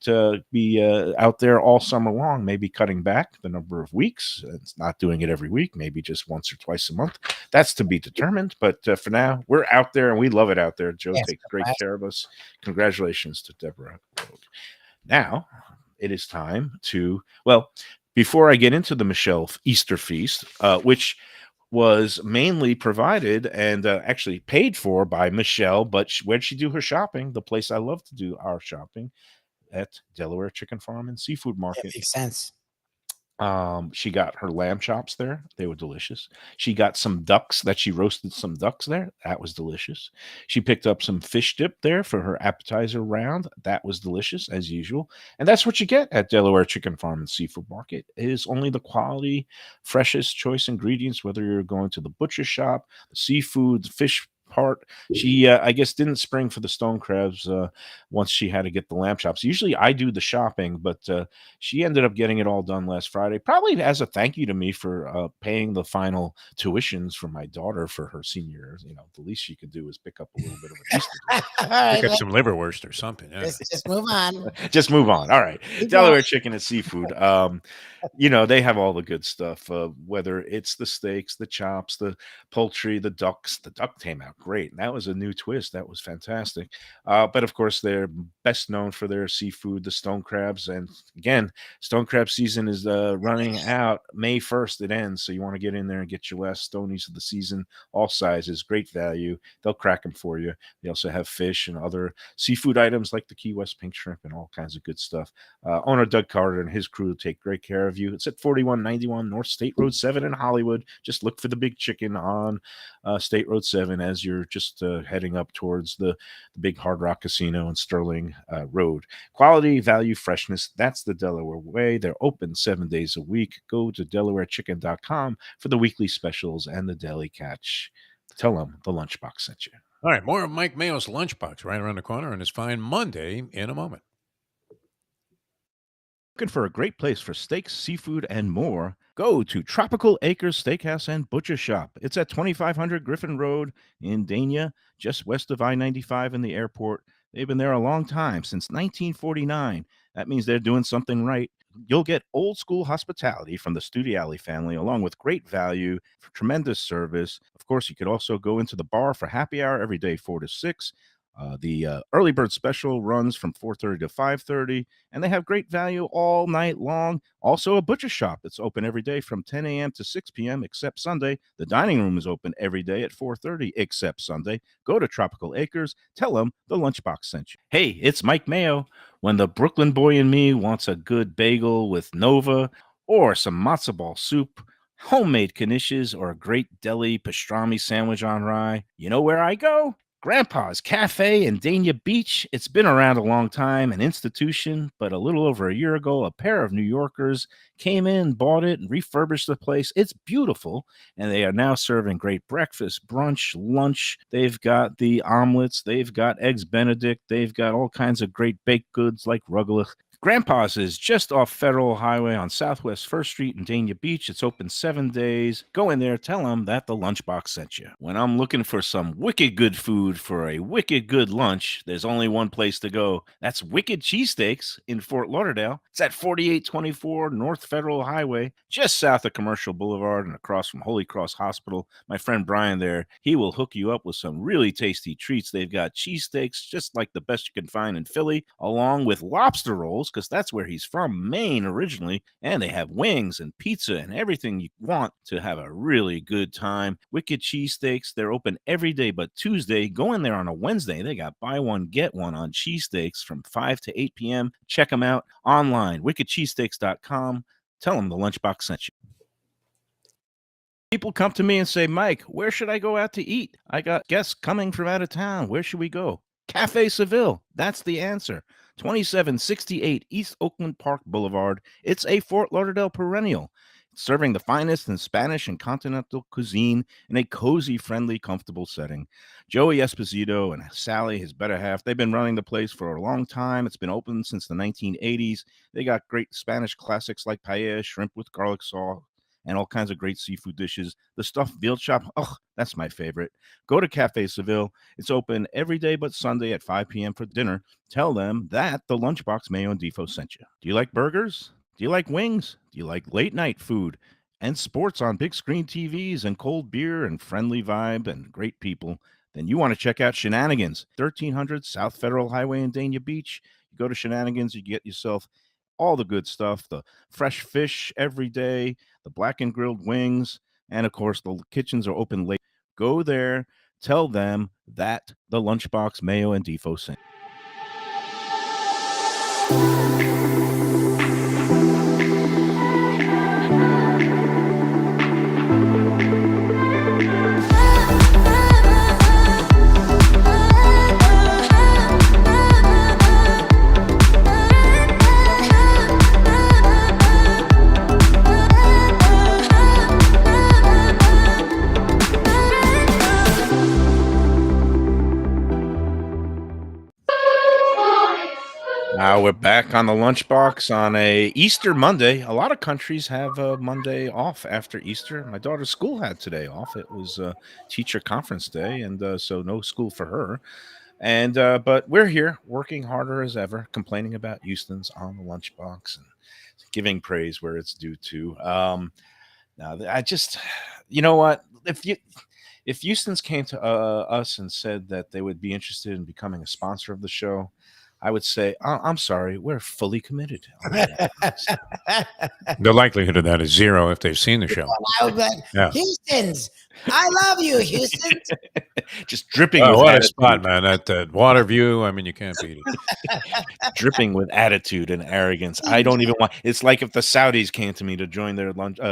be out there all summer long, maybe cutting back the number of weeks. It's not doing it every week, maybe just once or twice a month. That's to be determined. But for now, we're out there, and we love it out there. Joe Yes, takes great care of us. Congratulations to Deborah Rogue. Now, it is time to, before I get into the Michelle Easter feast, which was mainly provided and actually paid for by Michelle, but where'd she do her shopping? The place I love to do our shopping, at Delaware Chicken Farm and Seafood That Market. makes sense. She got her lamb chops there. They were delicious. She got some ducks that she roasted some ducks there. That was delicious. She picked up some fish dip there for her appetizer round. That was delicious as usual. And that's what you get at Delaware Chicken Farm and Seafood Market. It is only the quality, freshest choice ingredients, whether you're going to the butcher shop, the seafood, the fish part. She, I guess, didn't spring for the stone crabs once she had to get the lamb chops. Usually I do the shopping, but she ended up getting it all done last Friday, probably as a thank you to me for paying the final tuitions for my daughter for her senior year. The least she could do is pick up a little bit of a Easter. All right, Pick up some liverwurst or something. Yeah. just move on. Just move on. All right. Keep Delaware going. chicken and seafood. They have all the good stuff, whether it's the steaks, the chops, the poultry, the ducks. The duck came out great. And that was a new twist. That was fantastic. But of course, they're best known for their seafood, the stone crabs. And again, stone crab season is running out May 1st. It ends. So you want to get in there and get your last stonies of the season, all sizes, great value. They'll crack them for you. They also have fish and other seafood items like the Key West pink shrimp and all kinds of good stuff. Owner Doug Carter and his crew will take great care of you. It's at 4191 North State Road 7 in Hollywood. Just look for the big chicken on State Road 7 as you're just heading up towards the big Hard Rock Casino and Sterling Road. Quality, value, freshness. That's the Delaware way. They're open 7 days a week. Go to DelawareChicken.com for the weekly specials and the daily catch. Tell them the Lunchbox sent you. All right, more of Mike Mayo's Lunchbox right around the corner on his fine Monday in a moment. Looking for a great place for steaks, seafood, and more? Go to Tropical Acres Steakhouse and Butcher Shop. It's at 2500 Griffin Road in Dania, just west of I-95 in the airport. They've been there a long time, since 1949. That means they're doing something right. You'll get old school hospitality from the Studiali family, along with great value, tremendous service. Of course, you could also go into the bar for happy hour every day, 4 to 6. The early bird special runs from 4:30 to 5:30, and they have great value all night long. Also, a butcher shop that's open every day from 10 a.m. to 6 p.m. except Sunday. The dining room is open every day at 4:30 except Sunday. Go to Tropical Acres. Tell them the Lunchbox sent you. Hey, it's Mike Mayo. When the Brooklyn boy in me wants a good bagel with Nova or some matzo ball soup, homemade knishes, or a great deli pastrami sandwich on rye, you know where I go? Grandpa's Cafe in Dania Beach. It's been around a long time, an institution, but a little over a year ago, a pair of New Yorkers came in, bought it, and refurbished the place. It's beautiful, and they are now serving great breakfast, brunch, lunch. They've got the omelets. They've got eggs Benedict. They've got all kinds of great baked goods like rugelach. Grandpa's is just off Federal Highway on Southwest 1st Street in Dania Beach. It's open 7 days. Go in there, tell them that the Lunchbox sent you. When I'm looking for some wicked good food for a wicked good lunch, there's only one place to go. That's Wicked Cheesesteaks in Fort Lauderdale. It's at 4824 North Federal Highway, just south of Commercial Boulevard and across from Holy Cross Hospital. My friend Brian there, he will hook you up with some really tasty treats. They've got cheesesteaks, just like the best you can find in Philly, along with lobster rolls, because that's where he's from, Maine originally, and they have wings and pizza and everything you want to have a really good time. Wicked Cheesesteaks, they're open every day but Tuesday. Go in there on a Wednesday. They got buy one, get one on cheesesteaks from 5 to 8 p.m. Check them out online, wickedcheesesteaks.com. Tell them the Lunchbox sent you. People come to me and say, Mike, where should I go out to eat? I got guests coming from out of town. Where should we go? Cafe Seville. That's the answer. 2768 East Oakland Park Boulevard. It's a Fort Lauderdale perennial, serving the finest in Spanish and continental cuisine in a cozy, friendly, comfortable setting. Joey Esposito and Sally, his better half, they've been running the place for a long time. It's been open since the 1980s. They got great Spanish classics like paella, shrimp with garlic sauce, and all kinds of great seafood dishes. The stuffed veal chop, oh, that's my favorite. Go to Cafe Seville. It's open every day but Sunday at 5 p.m. for dinner. Tell them that the Lunchbox Mayo and Defo sent you. Do you like burgers? Do you like wings? Do you like late night food and sports on big screen TVs and cold beer and friendly vibe and great people? Then you want to check out Shenanigans, 1300 South Federal Highway in Dania Beach. You go to Shenanigans, you get yourself all the good stuff, the fresh fish every day, the black and grilled wings, and of course, the kitchens are open late. Go there, tell them that the Lunchbox Mayo and Defo sent. we're back on the lunchbox on a Easter Monday. A lot of countries have a Monday off after Easter. My daughter's school had today off. It was teacher conference day, and so no school for her. And but we're here working harder as ever, complaining about Houston's on the lunchbox and giving praise where it's due to. Now, I just, you know what? If Houston's came to us and said that they would be interested in becoming a sponsor of the show, I would say, I'm sorry, we're fully committed. The likelihood of that is zero if they've seen the show. Yeah. Houston's, I love you, Houston. Just dripping with what attitude. A spot, man. That water view, I mean, you can't beat it. Dripping with attitude and arrogance. I don't even want. It's like if the Saudis came to me to join their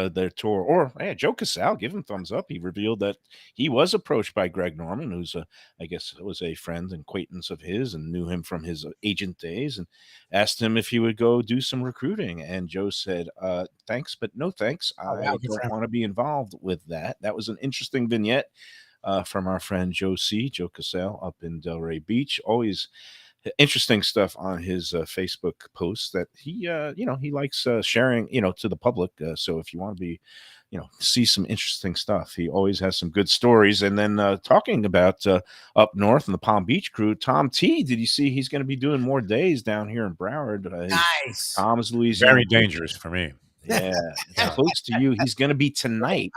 their tour, or hey, Joe Casal, give him thumbs up. He revealed that he was approached by Greg Norman, who's I guess was a friend and acquaintance of his, and knew him from his agent days, and asked him if he would go do some recruiting. And Joe said, "Thanks, but no thanks. I don't want to be involved with that." That was an interesting vignette from our friend Joe Casale up in Delray Beach. Always interesting stuff on his Facebook posts that he he likes sharing to the public. So if you want to be see some interesting stuff, he always has some good stories. And then talking about up north in the Palm Beach crew, Tom T, did you see he's going to be doing more days down here in Broward? Nice. Tom's Louisiana. Very dangerous for me. Yeah, close to you. He's going to be tonight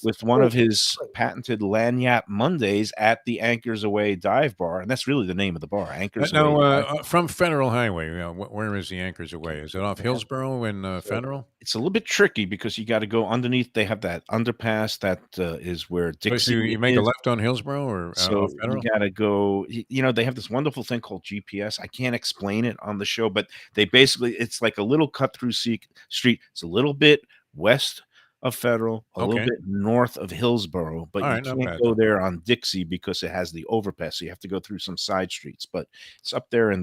with one of his patented Lanyap Mondays at the Anchors Away Dive Bar, and that's really the name of the bar. Anchors Away. Now, from Federal Highway, where is the Anchors Away? Is it off Hillsborough and Federal? It's a little bit tricky because you got to go underneath. They have that underpass that is where Dixie. So you make a left on Hillsborough or so Federal? You got to go. They have this wonderful thing called GPS. I can't explain it on the show, but they basically it's like a little cut through street. It's a little bit west of Federal, a little bit north of Hillsborough, but you can't go there on Dixie because it has the overpass. So you have to go through some side streets, but it's up there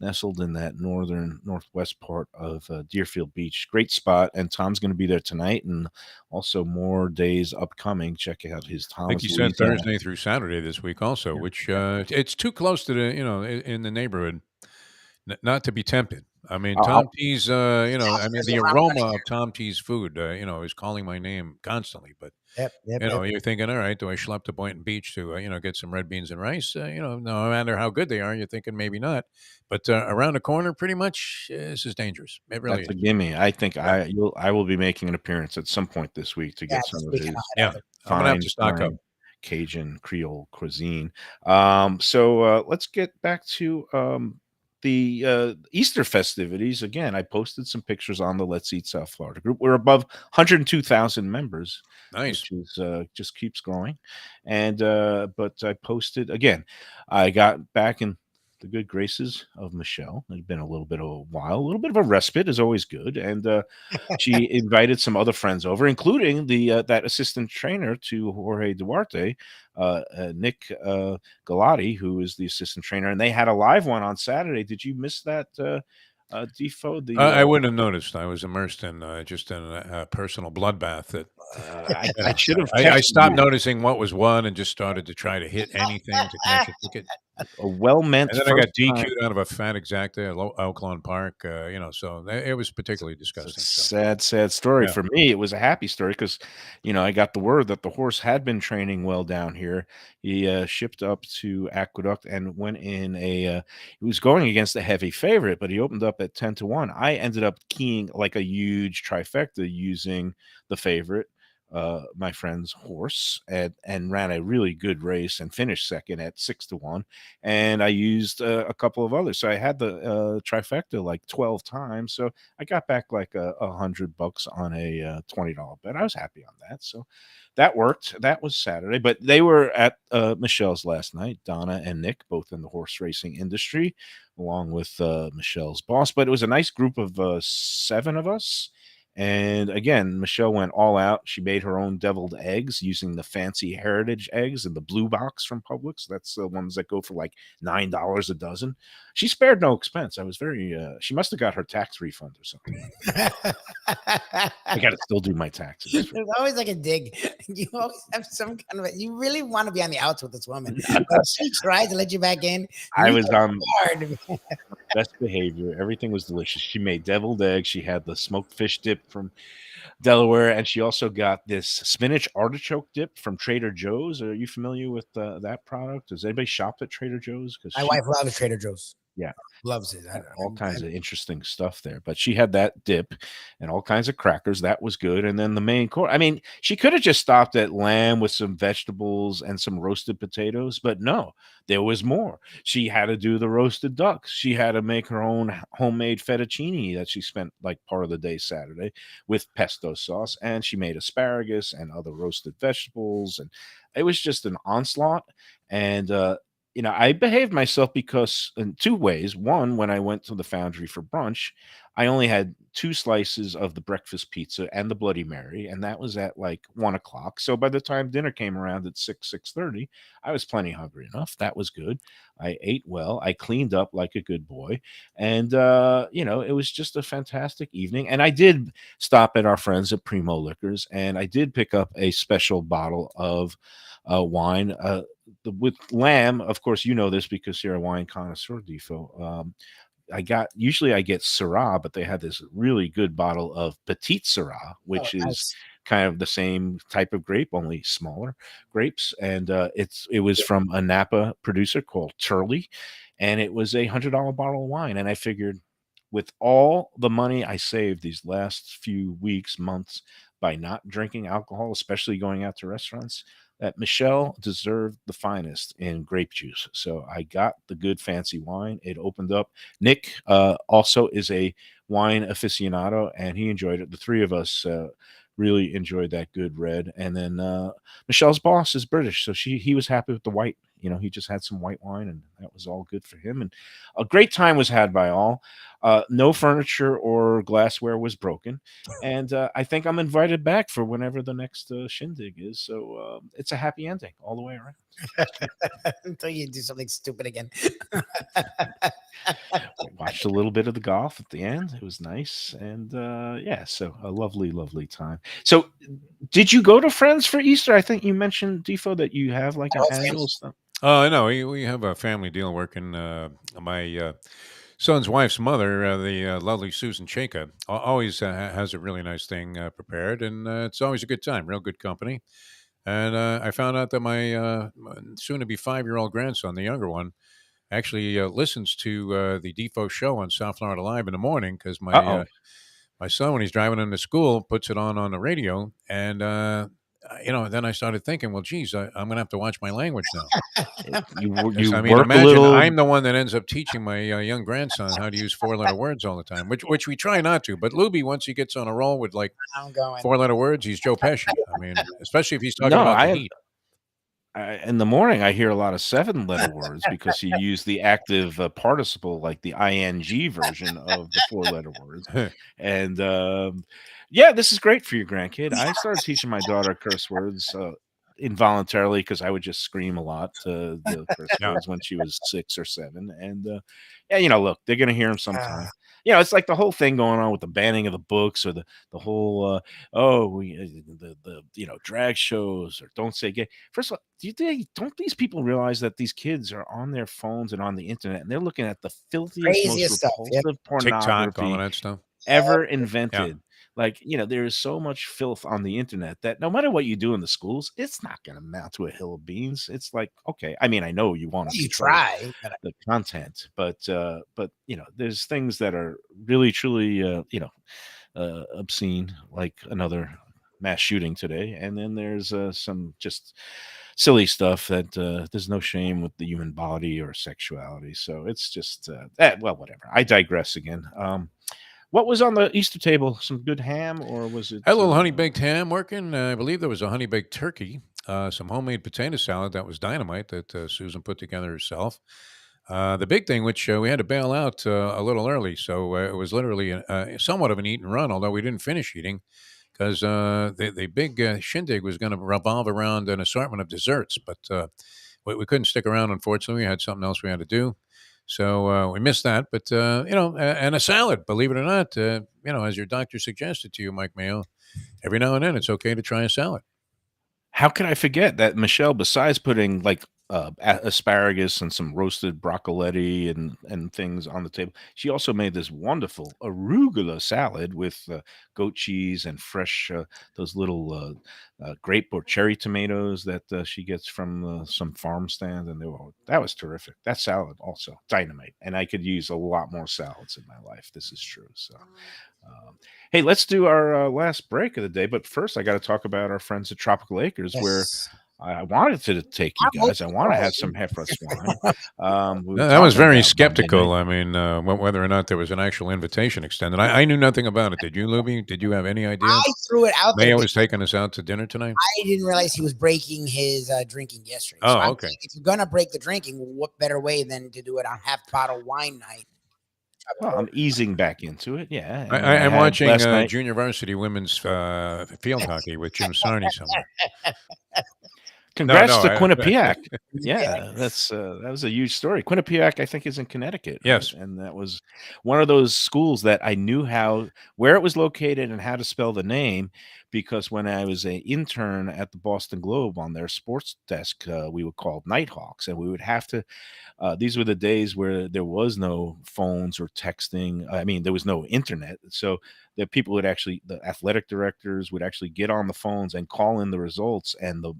nestled in that northwest part of Deerfield Beach. Great spot. And Tom's going to be there tonight and also more days upcoming. Check out his Tom. I think you said Thursday through Saturday this week also, which it's too close to in the neighborhood not to be tempted. I mean, Tom T's, the aroma of Tom T's food, is calling my name constantly. But, you're thinking, all right, do I schlep to Boynton Beach to, get some red beans and rice? No matter how good they are, you're thinking maybe not. But around the corner, pretty much, this is dangerous. It really is. That's a gimme. I think I will be making an appearance at some point this week to get some of his I'm gonna have to stock up. Cajun Creole cuisine. So let's get back to the Easter festivities. Again, I posted some pictures on the Let's Eat South Florida group. We're above 102,000 members. Nice. Which is just keeps growing. And but I posted again. I got back in the good graces of Michelle. It's been a little bit of a while. A little bit of a respite is always good. And she invited some other friends over, including that assistant trainer to Jorge Duarte, Nick Galati, who is the assistant trainer. And they had a live one on Saturday. Did you miss that, Defo? I wouldn't have noticed. I was immersed in just in a personal bloodbath that I should have. I stopped noticing what was what and just started to try to hit anything to catch a ticket. A well-meant. And then I got DQ'd out of a fat exacta at Oaklawn Park. So it was particularly disgusting. Sad story. For me. It was a happy story because, I got the word that the horse had been training well down here. He shipped up to Aqueduct and went in he was going against a heavy favorite, but he opened up at 10-1. I ended up keying like a huge trifecta using the favorite, my friend's horse, and ran a really good race and finished second at 6-1. And I used a couple of others. So I had the trifecta like 12 times. So I got back like $100 on a $20 bet. I was happy on that. So that worked. That was Saturday, but they were at Michelle's last night, Donna and Nick, both in the horse racing industry, along with Michelle's boss. But it was a nice group of 7 of us. And again, Michelle went all out. She made her own deviled eggs using the fancy heritage eggs in the blue box from Publix. That's the ones that go for like $9 a dozen. She spared no expense. I was very, she must have got her tax refund or something. I got to still do my taxes. There's always like a dig. You always have some kind of. You really want to be on the outs with this woman. I'm When not- she tries to let you back in, I you was go on hard. best behavior. Everything was delicious. She made deviled eggs. She had the smoked fish dip from Delaware, and she also got this spinach artichoke dip from Trader Joe's. Are you familiar with that product? Does anybody shop at Trader Joe's? Because My wife loves Trader Joe's. yeah, Loves it. all kinds of interesting stuff there. But she had that dip and all kinds of crackers. That was good. And then the main course. I mean, she could have just stopped at lamb with some vegetables and some roasted potatoes, but no, there was more. She had to do the roasted ducks. She had to make her own homemade fettuccine that she spent like part of the day Saturday with pesto sauce. And she made asparagus and other roasted vegetables. And it was just an onslaught. And I behaved myself because in two ways. One, when I went to the Foundry for brunch, I only had 2 slices of the breakfast pizza and the Bloody Mary, and that was at like 1 o'clock. So by the time dinner came around at 6:30, I was plenty hungry enough. That was good. I ate well. I cleaned up like a good boy, and it was just a fantastic evening. And I did stop at our friends at Primo Liquors, and I did pick up a special bottle of wine. With lamb, of course, you know this because you're a wine connoisseur, Defo. I get Syrah, but they had this really good bottle of Petite Syrah, which is nice. kind of the same type of grape, only smaller grapes. And it was from a Napa producer called Turley, and it was $100 bottle of wine. And I figured, with all the money I saved these last few weeks, months by not drinking alcohol, especially going out to restaurants, that Michelle deserved the finest in grape juice. So I got the good fancy wine. It opened up. Nick also is a wine aficionado, and he enjoyed it. The three of us really enjoyed that good red. And then Michelle's boss is British, so he was happy with the white. He just had some white wine, and that was all good for him. And a great time was had by all. No furniture or glassware was broken. And I think I'm invited back for whenever the next shindig is. So it's a happy ending all the way around. Until you do something stupid again. Watched a little bit of the golf at the end. It was nice. And so a lovely, lovely time. So did you go to Friends for Easter? I think you mentioned, Defo, that you have like an Oh, annual stuff. No, we have a family deal working. My son's wife's mother, the lovely Susan Chaka, always has a really nice thing prepared, and it's always a good time, real good company. And I found out that my soon-to-be 5-year-old grandson, the younger one, actually listens to the Defo show on South Florida Live in the morning because my son, when he's driving him to school, puts it on the radio, and then I started thinking, well, geez, I'm going to have to watch my language now. You I mean, work a imagine little. I'm the one that ends up teaching my young grandson how to use 4-letter words all the time, which we try not to. But Lubie, once he gets on a roll with like I'm going. 4-letter words, he's Joe Pesci. I mean, especially if he's talking No, about the I heat. in the morning, I hear a lot of 7-letter words because you use the active participle, like the ing version of the 4-letter words. And this is great for your grandkid. I started teaching my daughter curse words involuntarily because I would just scream a lot the curse words when she was 6 or 7. And look, they're gonna hear them sometime. It's like the whole thing going on with the banning of the books or the whole drag shows or don't say gay. First of all, don't these people realize that these kids are on their phones and on the internet and they're looking at the filthiest, Craziest most stuff, repulsive TikTok, all pornography of that stuff. ever invented? Like, there is so much filth on the internet that no matter what you do in the schools, it's not going to amount to a hill of beans. It's like, okay, I mean, I know you want to You try. the content, but there's things that are really, truly, obscene, like another mass shooting today. And then there's some just silly stuff that there's no shame with the human body or sexuality. So it's just, whatever. I digress again. What was on the Easter table? Some good ham, or was it? Had a little honey baked ham working. I believe there was a honey baked turkey, some homemade potato salad that was dynamite that Susan put together herself. The big thing, which we had to bail out a little early, so it was literally somewhat of an eat and run, although we didn't finish eating because the big shindig was going to revolve around an assortment of desserts, but we couldn't stick around, unfortunately. We had something else we had to do. So we missed that, but and a salad. Believe it or not, as your doctor suggested to you, Mike Mayo, every now and then it's okay to try a salad. How could I forget that Michelle, besides putting like asparagus and some roasted broccoletti and things on the table, she also made this wonderful arugula salad with goat cheese and fresh those little grape or cherry tomatoes that she gets from some farm stand, and that was terrific. That salad also dynamite, and I could use a lot more salads in my life. This is true. So. Hey, let's do our last break of the day. But first, I got to talk about our friends at Tropical Acres, where Yes. I wanted to take you guys. I want to have some heifer wine. We were That was talking very about Monday skeptical. night. I mean, whether or not there was an actual invitation extended. I knew nothing about it. Did you, Lubie? Did you have any idea? I threw it out there. Mayo because was taking us out to dinner tonight. I didn't realize he was breaking his drinking yesterday. Oh, so I'm okay. thinking, if you're gonna break the drinking, what better way than to do it on half bottle wine night? Well, I'm easing back into it. Yeah. I, and I, I'm had watching last night. junior varsity women's field hockey with Jim Sarney somewhere. Congrats no, to I- Quinnipiac. Yeah, that was a huge story. Quinnipiac, I think, is in Connecticut. Right? Yes. And that was one of those schools that I knew where it was located and how to spell the name, because when I was an intern at the Boston Globe on their sports desk, we were called Nighthawks, and we would have to. These were the days where there was no phones or texting. I mean, there was no internet, so that the athletic directors would actually get on the phones and call in the results and the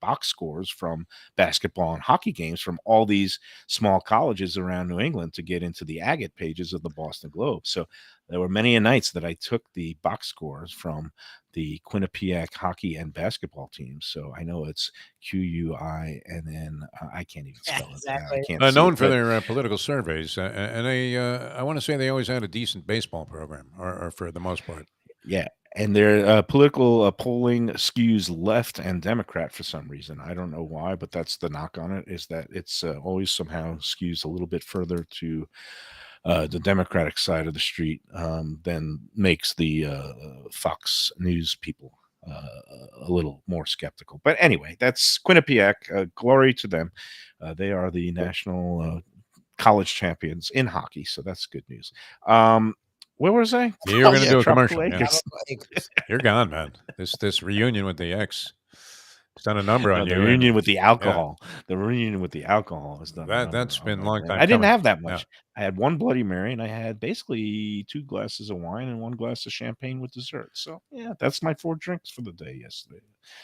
box scores from basketball and hockey games from all these small colleges around New England to get into the agate pages of the Boston Globe. So there were many a nights that I took the box scores from the Quinnipiac hockey and basketball teams. So I know it's QUI, and then I can't even spell it. Exactly. I can't see Known it, for but- their political surveys, and I want to say they always had a decent baseball program, or for the most part. Yeah, and their political polling skews left and Democrat for some reason. I don't know why, but that's the knock on it, is that it's always somehow skews a little bit further to the Democratic side of the street than makes the Fox News people a little more skeptical. But anyway, that's Quinnipiac. Glory to them. They are the national college champions in hockey, so that's good news. Where was I? You're going to do a Tropical commercial. Yeah. Acres. You're gone, man. This reunion with the ex has done a number on The you. reunion with the alcohol. The reunion with the alcohol has done. a number That's on been a my long brain. time I didn't coming. have that Yeah. much. I had one Bloody Mary, and I had basically 2 glasses of wine and 1 glass of champagne with dessert. So yeah, that's my 4 drinks for the day yesterday,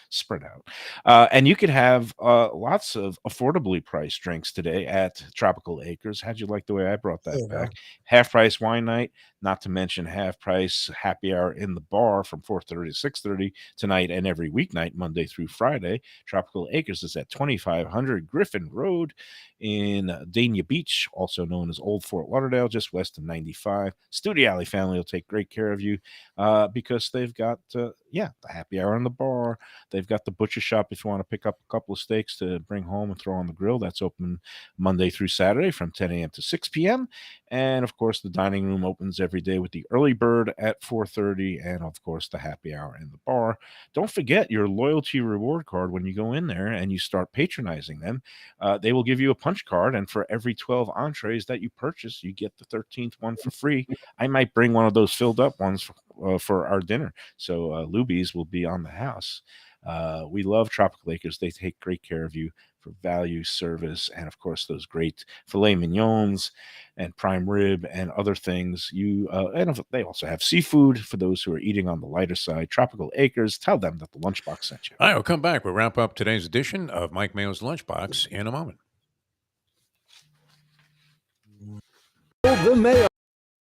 spread out. And you could have lots of affordably priced drinks today at Tropical Acres. How'd you like the way I brought that There you back? Half price wine night, not to mention half price happy hour in the bar from 4:30 to 6:30 tonight and every weeknight, Monday through Friday. Tropical Acres is at 2500 Griffin Road in Dania Beach, also known as Old Fort Lauderdale, just west of 95. Studio Alley family will take great care of you because they've got, the happy hour in the bar. They've got the butcher shop if you want to pick up a couple of steaks to bring home and throw on the grill. That's open Monday through Saturday from 10 a.m. to 6 p.m. And, of course, the dining room opens every day with the early bird at 4:30 and, of course, the happy hour in the bar. Don't forget your loyalty reward card when you go in there and you start patronizing them. They will give you a punch card, and for every 12 entrees that you purchase, you get the 13th one for free. I might bring one of those filled up ones for our dinner. So Lubie's will be on the house. We love Tropical Acres. They take great care of you for value, service, and of course those great filet mignons and prime rib and other things. And they also have seafood for those who are eating on the lighter side. Tropical Acres. Tell them that the Lunchbox sent you. All right, we'll come back. We'll wrap up today's edition of Mike Mayo's Lunchbox in a moment. The Mayo.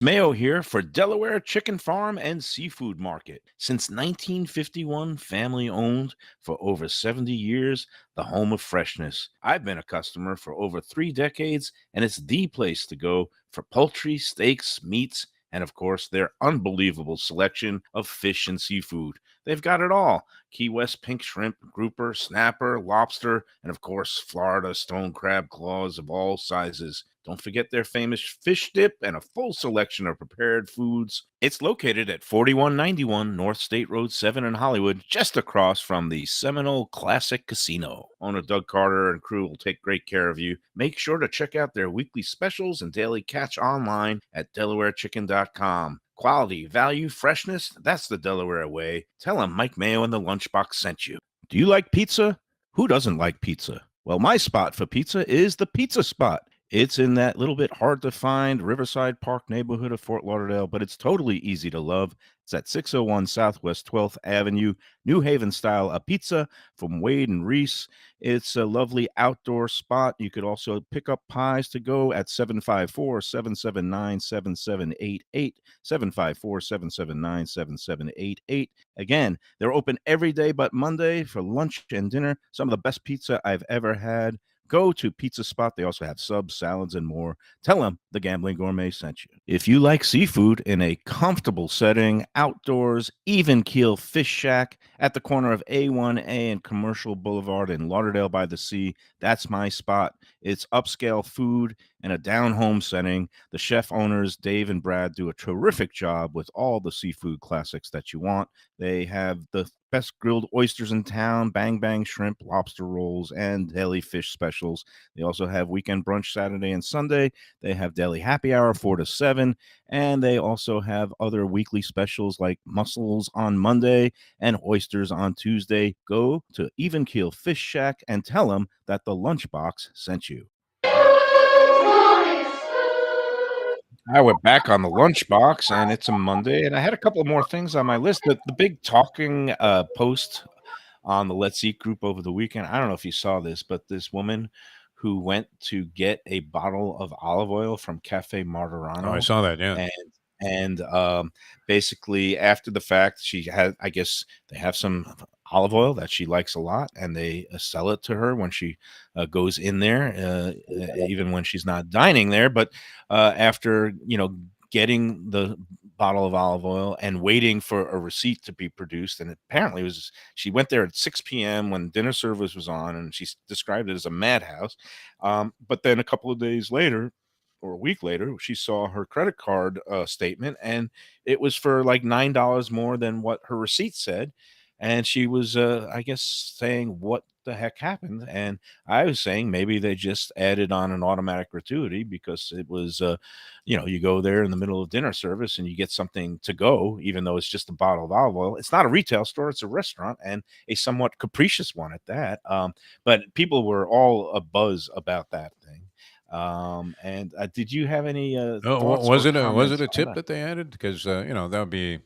Mayo here for Delaware Chicken Farm and Seafood Market. Since 1951, family owned for over 70 years, the home of freshness. I've been a customer for over 3 decades, and it's the place to go for poultry, steaks, meats, and of course, their unbelievable selection of fish and seafood. They've got it all: Key West pink shrimp, grouper, snapper, lobster, and of course, Florida stone crab claws of all sizes. Don't forget their famous fish dip and a full selection of prepared foods. It's located at 4191 North State Road 7 in Hollywood, just across from the Seminole Classic Casino. Owner Doug Carter and crew will take great care of you. Make sure to check out their weekly specials and daily catch online at DelawareChicken.com. Quality, value, freshness, that's the Delaware way. Tell them Mike Mayo and the Lunchbox sent you. Do you like pizza? Who doesn't like pizza? Well, my spot for pizza is the Pizza Spot. It's in that little bit hard to find Riverside Park neighborhood of Fort Lauderdale, but it's totally easy to love. It's at 601 Southwest 12th Avenue, New Haven style a pizza from Wade and Reese. It's a lovely outdoor spot. You could also pick up pies to go at 754-779-7788, 754-779-7788. Again, they're open every day but Monday for lunch and dinner. Some of the best pizza I've ever had. Go to Pizza Spot. They also have subs, salads, and more. Tell them the Gambling Gourmet sent you. If you like seafood in a comfortable setting, outdoors, even keel fish shack at the corner of A1A and Commercial Boulevard in Lauderdale by the Sea, that's my spot. It's upscale food in a down-home setting. The chef owners, Dave and Brad, do a terrific job with all the seafood classics that you want. They have the best grilled oysters in town, bang bang shrimp, lobster rolls, and deli fish specials. They also have weekend brunch Saturday and Sunday. They have deli happy hour 4 to 7, and they also have other weekly specials like mussels on Monday and oysters on Tuesday. Go to Even Keel Fish Shack and tell them that the Lunchbox sent you. We're back on the Lunchbox, and it's a Monday, and I had a couple of more things on my list. The big talking post on the Let's Eat group over the weekend, I don't know if you saw this, but this woman who went to get a bottle of olive oil from Cafe Martorano. Oh, I saw that, yeah. And basically after the fact, she had, I guess they have some olive oil that she likes a lot, and they sell it to her when she goes in there, even when she's not dining there. But after, getting the bottle of olive oil and waiting for a receipt to be produced, and apparently she went there at 6 p.m. when dinner service was on, and she described it as a madhouse. But then a couple of days later, or a week later, she saw her credit card statement, and it was for like $9 more than what her receipt said. And she was, I guess, saying, what the heck happened? And I was saying maybe they just added on an automatic gratuity, because it was, you go there in the middle of dinner service and you get something to go, even though it's just a bottle of olive oil. It's not a retail store, it's a restaurant, and a somewhat capricious one at that. But people were all abuzz about that thing. And did you have any thoughts was or it comments a on tip that? that they added? Because that would be.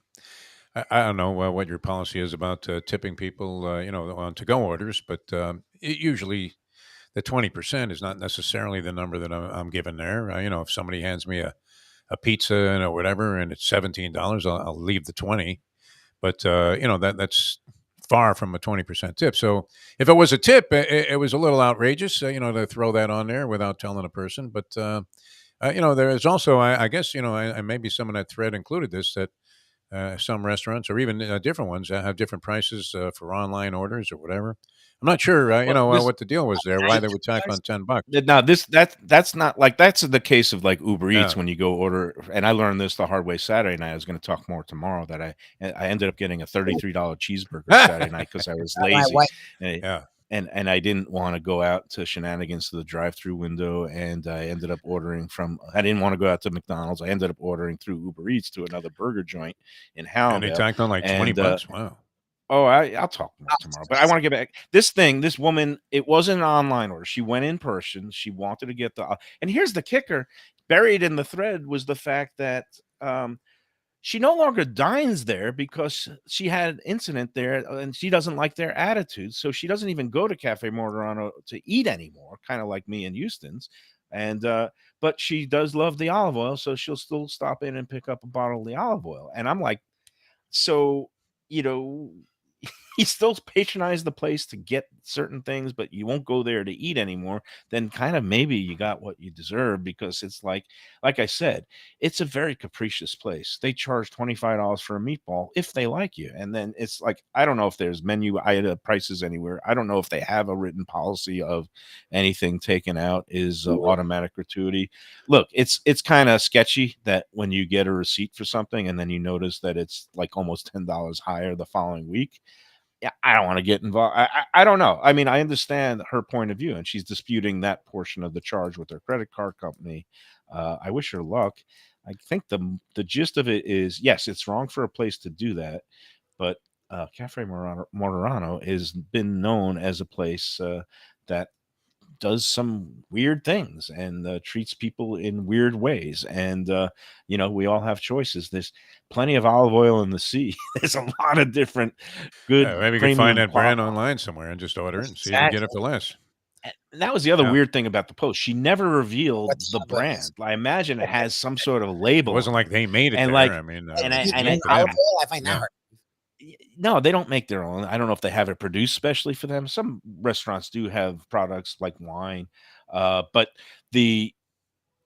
I don't know what your policy is about tipping people, on to-go orders, but usually the 20% is not necessarily the number that I'm given there. If somebody hands me a pizza and whatever, and it's $17, I'll leave the 20. But that's far from a 20% tip. So if it was a tip, it was a little outrageous, to throw that on there without telling a person. But there is also, I guess, and maybe some of that thread included this, that some restaurants, or even different ones, have different prices for online orders or whatever. I'm not sure, what the deal was there, why they would tack on $10. Now that's not like, that's the case of like Uber Eats Yeah. when you go order. And I learned this the hard way Saturday night. I was going to talk more tomorrow, that I ended up getting a $33 cheeseburger Saturday night because I was My lazy. wife, And, Yeah. and I didn't want to go out to shenanigans to the drive-through window, and I ended up ordering I didn't want to go out to McDonald's. I ended up ordering through Uber Eats to another burger joint in And they Hallandale. tacked on like And $20. Wow. oh, I'll talk more tomorrow, but I want to get back. This woman, it wasn't an online order. She went in person. She wanted to get and here's the kicker: buried in the thread was the fact that she no longer dines there because she had an incident there, and she doesn't like their attitude. So she doesn't even go to Cafe Morderano to eat anymore, kind of like me in Houston's. And but she does love the olive oil, so she'll still stop in and pick up a bottle of the olive oil. And I'm like, so, you know, you still patronize the place to get certain things, but you won't go there to eat anymore, then kind of maybe you got what you deserve, because it's like I said, it's a very capricious place. They charge $25 for a meatball if they like you. And then it's like, I don't know if there's menu item prices anywhere. I don't know if they have a written policy of anything taken out is automatic gratuity. Look, it's kind of sketchy that when you get a receipt for something and then you notice that it's like almost $10 higher the following week. Yeah, I don't want to get involved. I don't know. I mean, I understand her point of view, and she's disputing that portion of the charge with her credit card company. I wish her luck. I think the gist of it is, yes, it's wrong for a place to do that, but Cafe Morano has been known as a place that does some weird things and treats people in weird ways. And, we all have choices. There's plenty of olive oil in the sea. There's a lot of different good. Yeah, maybe you can find that brand online somewhere and just order it and see if you get it for less. And that was the other weird thing about the post. She never revealed the brand. I imagine it has some sort of label. It wasn't like they made it. And there. like, I mean, olive oil, I find that hard. No, they don't make their own. I don't know if they have it produced specially for them. Some restaurants do have products like wine, but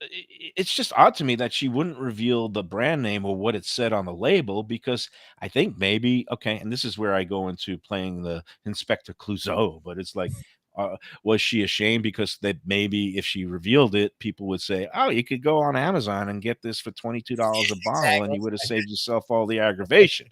it's just odd to me that she wouldn't reveal the brand name or what it said on the label, because I think maybe, okay, and this is where I go into playing the Inspector Clouseau, but it's like, was she ashamed because that maybe if she revealed it, people would say, oh, you could go on Amazon and get this for $22 a bottle and you would have saved yourself all the aggravation.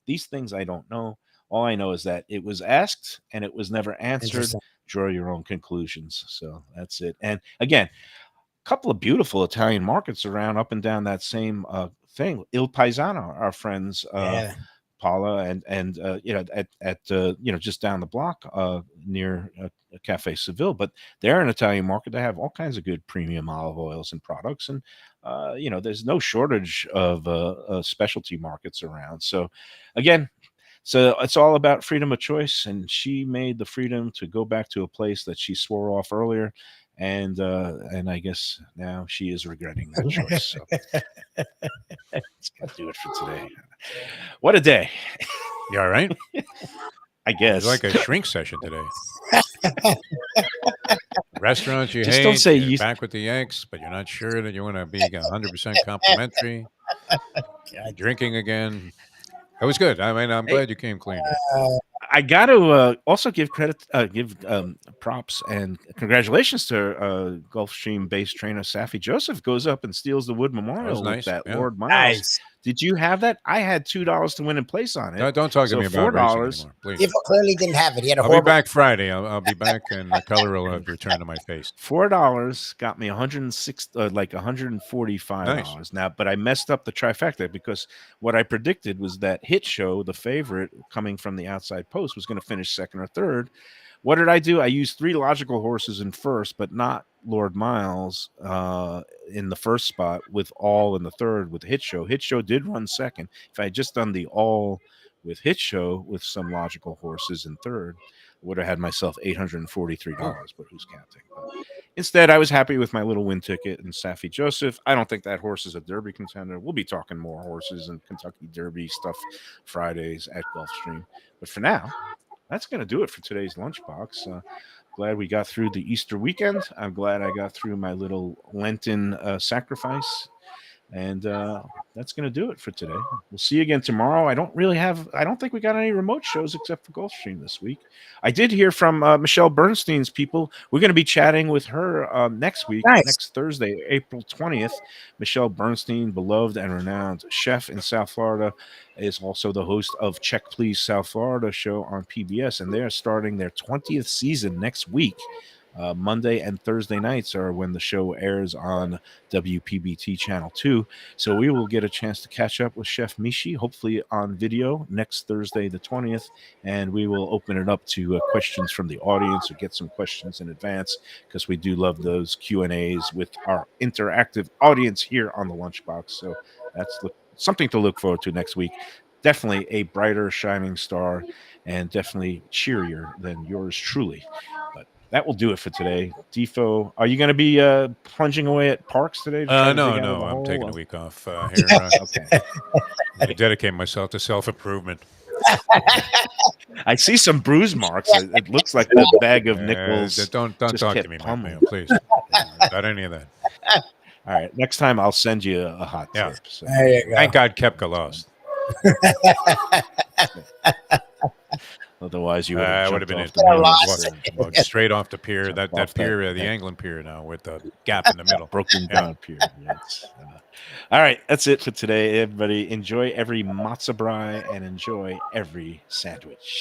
These things I don't know. All I know is that it was asked and it was never answered. Draw your own conclusions. So that's it. And again, a couple of beautiful Italian markets around up and down that same thing. Il Paesano, our friends, Paula and at just down the block near Cafe Seville. But they're an Italian market. They have all kinds of good premium olive oils and products, and there's no shortage of specialty markets around. So again, it's all about freedom of choice, and she made the freedom to go back to a place that she swore off earlier. And I guess now she is regretting that choice. So it's gonna do it for today. What a day! You all right? I guess it's like a shrink session today. Restaurants you just hate. Don't say you're back with the ex, but you're not sure that you want to be 100% complimentary. Drinking again. It was good. I mean, I'm glad you came clean. I got to also give credit, props and congratulations to Gulfstream-based trainer Safi Joseph. Goes up and steals the Wood Memorial with that Lord Miles. Nice. Did you have that? I had $2 to win and place on it. No, don't talk to me about $4 anymore, please. People clearly didn't have it. He had I'll be back Friday. I'll be back, and the color will return to my face. $4 got me $145. Nice. Now, but I messed up the trifecta because what I predicted was that Hit Show, the favorite coming from the outside post, was going to finish second or third. What did I do? I used 3 logical horses in first, but not Lord Miles in the first spot, with all in the third with Hit Show. Hit Show did run second. If I had just done the all with Hit Show with some logical horses in third, I would have had myself $843, but who's counting? But instead, I was happy with my little win ticket and Safi Joseph. I don't think that horse is a Derby contender. We'll be talking more horses and Kentucky Derby stuff Fridays at Gulfstream. But for now, that's going to do it for today's lunchbox. Glad we got through the Easter weekend. I'm glad I got through my little Lenten sacrifice. And that's going to do it for today. We'll see you again tomorrow. I don't think we got any remote shows except for Gulfstream this week. I did hear from Michelle Bernstein's people. We're going to be chatting with her next week, next Thursday, April 20th. Michelle Bernstein, beloved and renowned chef in South Florida, is also the host of Check Please South Florida show on PBS. And they're starting their 20th season next week. Monday and Thursday nights are when the show airs on WPBT Channel 2. So we will get a chance to catch up with Chef Mishi, hopefully on video next Thursday, the 20th. And we will open it up to questions from the audience, or get some questions in advance, because we do love those Q&As with our interactive audience here on the Lunchbox. So that's something to look forward to next week. Definitely a brighter, shining star, and definitely cheerier than yours truly. But that will do it for today. Defo, are you going to be plunging away at parks today? No, I'm taking a week off here. Okay. I dedicate myself to self-improvement. I see some bruise marks. It looks like the bag of nickels. Don't just talk get to me, Mike pummeled. Mayo, please. Not any of that. All right, next time I'll send you a hot Yeah. tip. So. There you go. Thank God Kepka lost. Otherwise, you would have would have been off it. the Yeah, boat. Straight off the pier. Jumped That off pier, the that Anglin Pier now with the gap in the middle. broken Yeah. down pier. Yes. All right, that's it for today. Everybody, enjoy every matzo brie and enjoy every sandwich.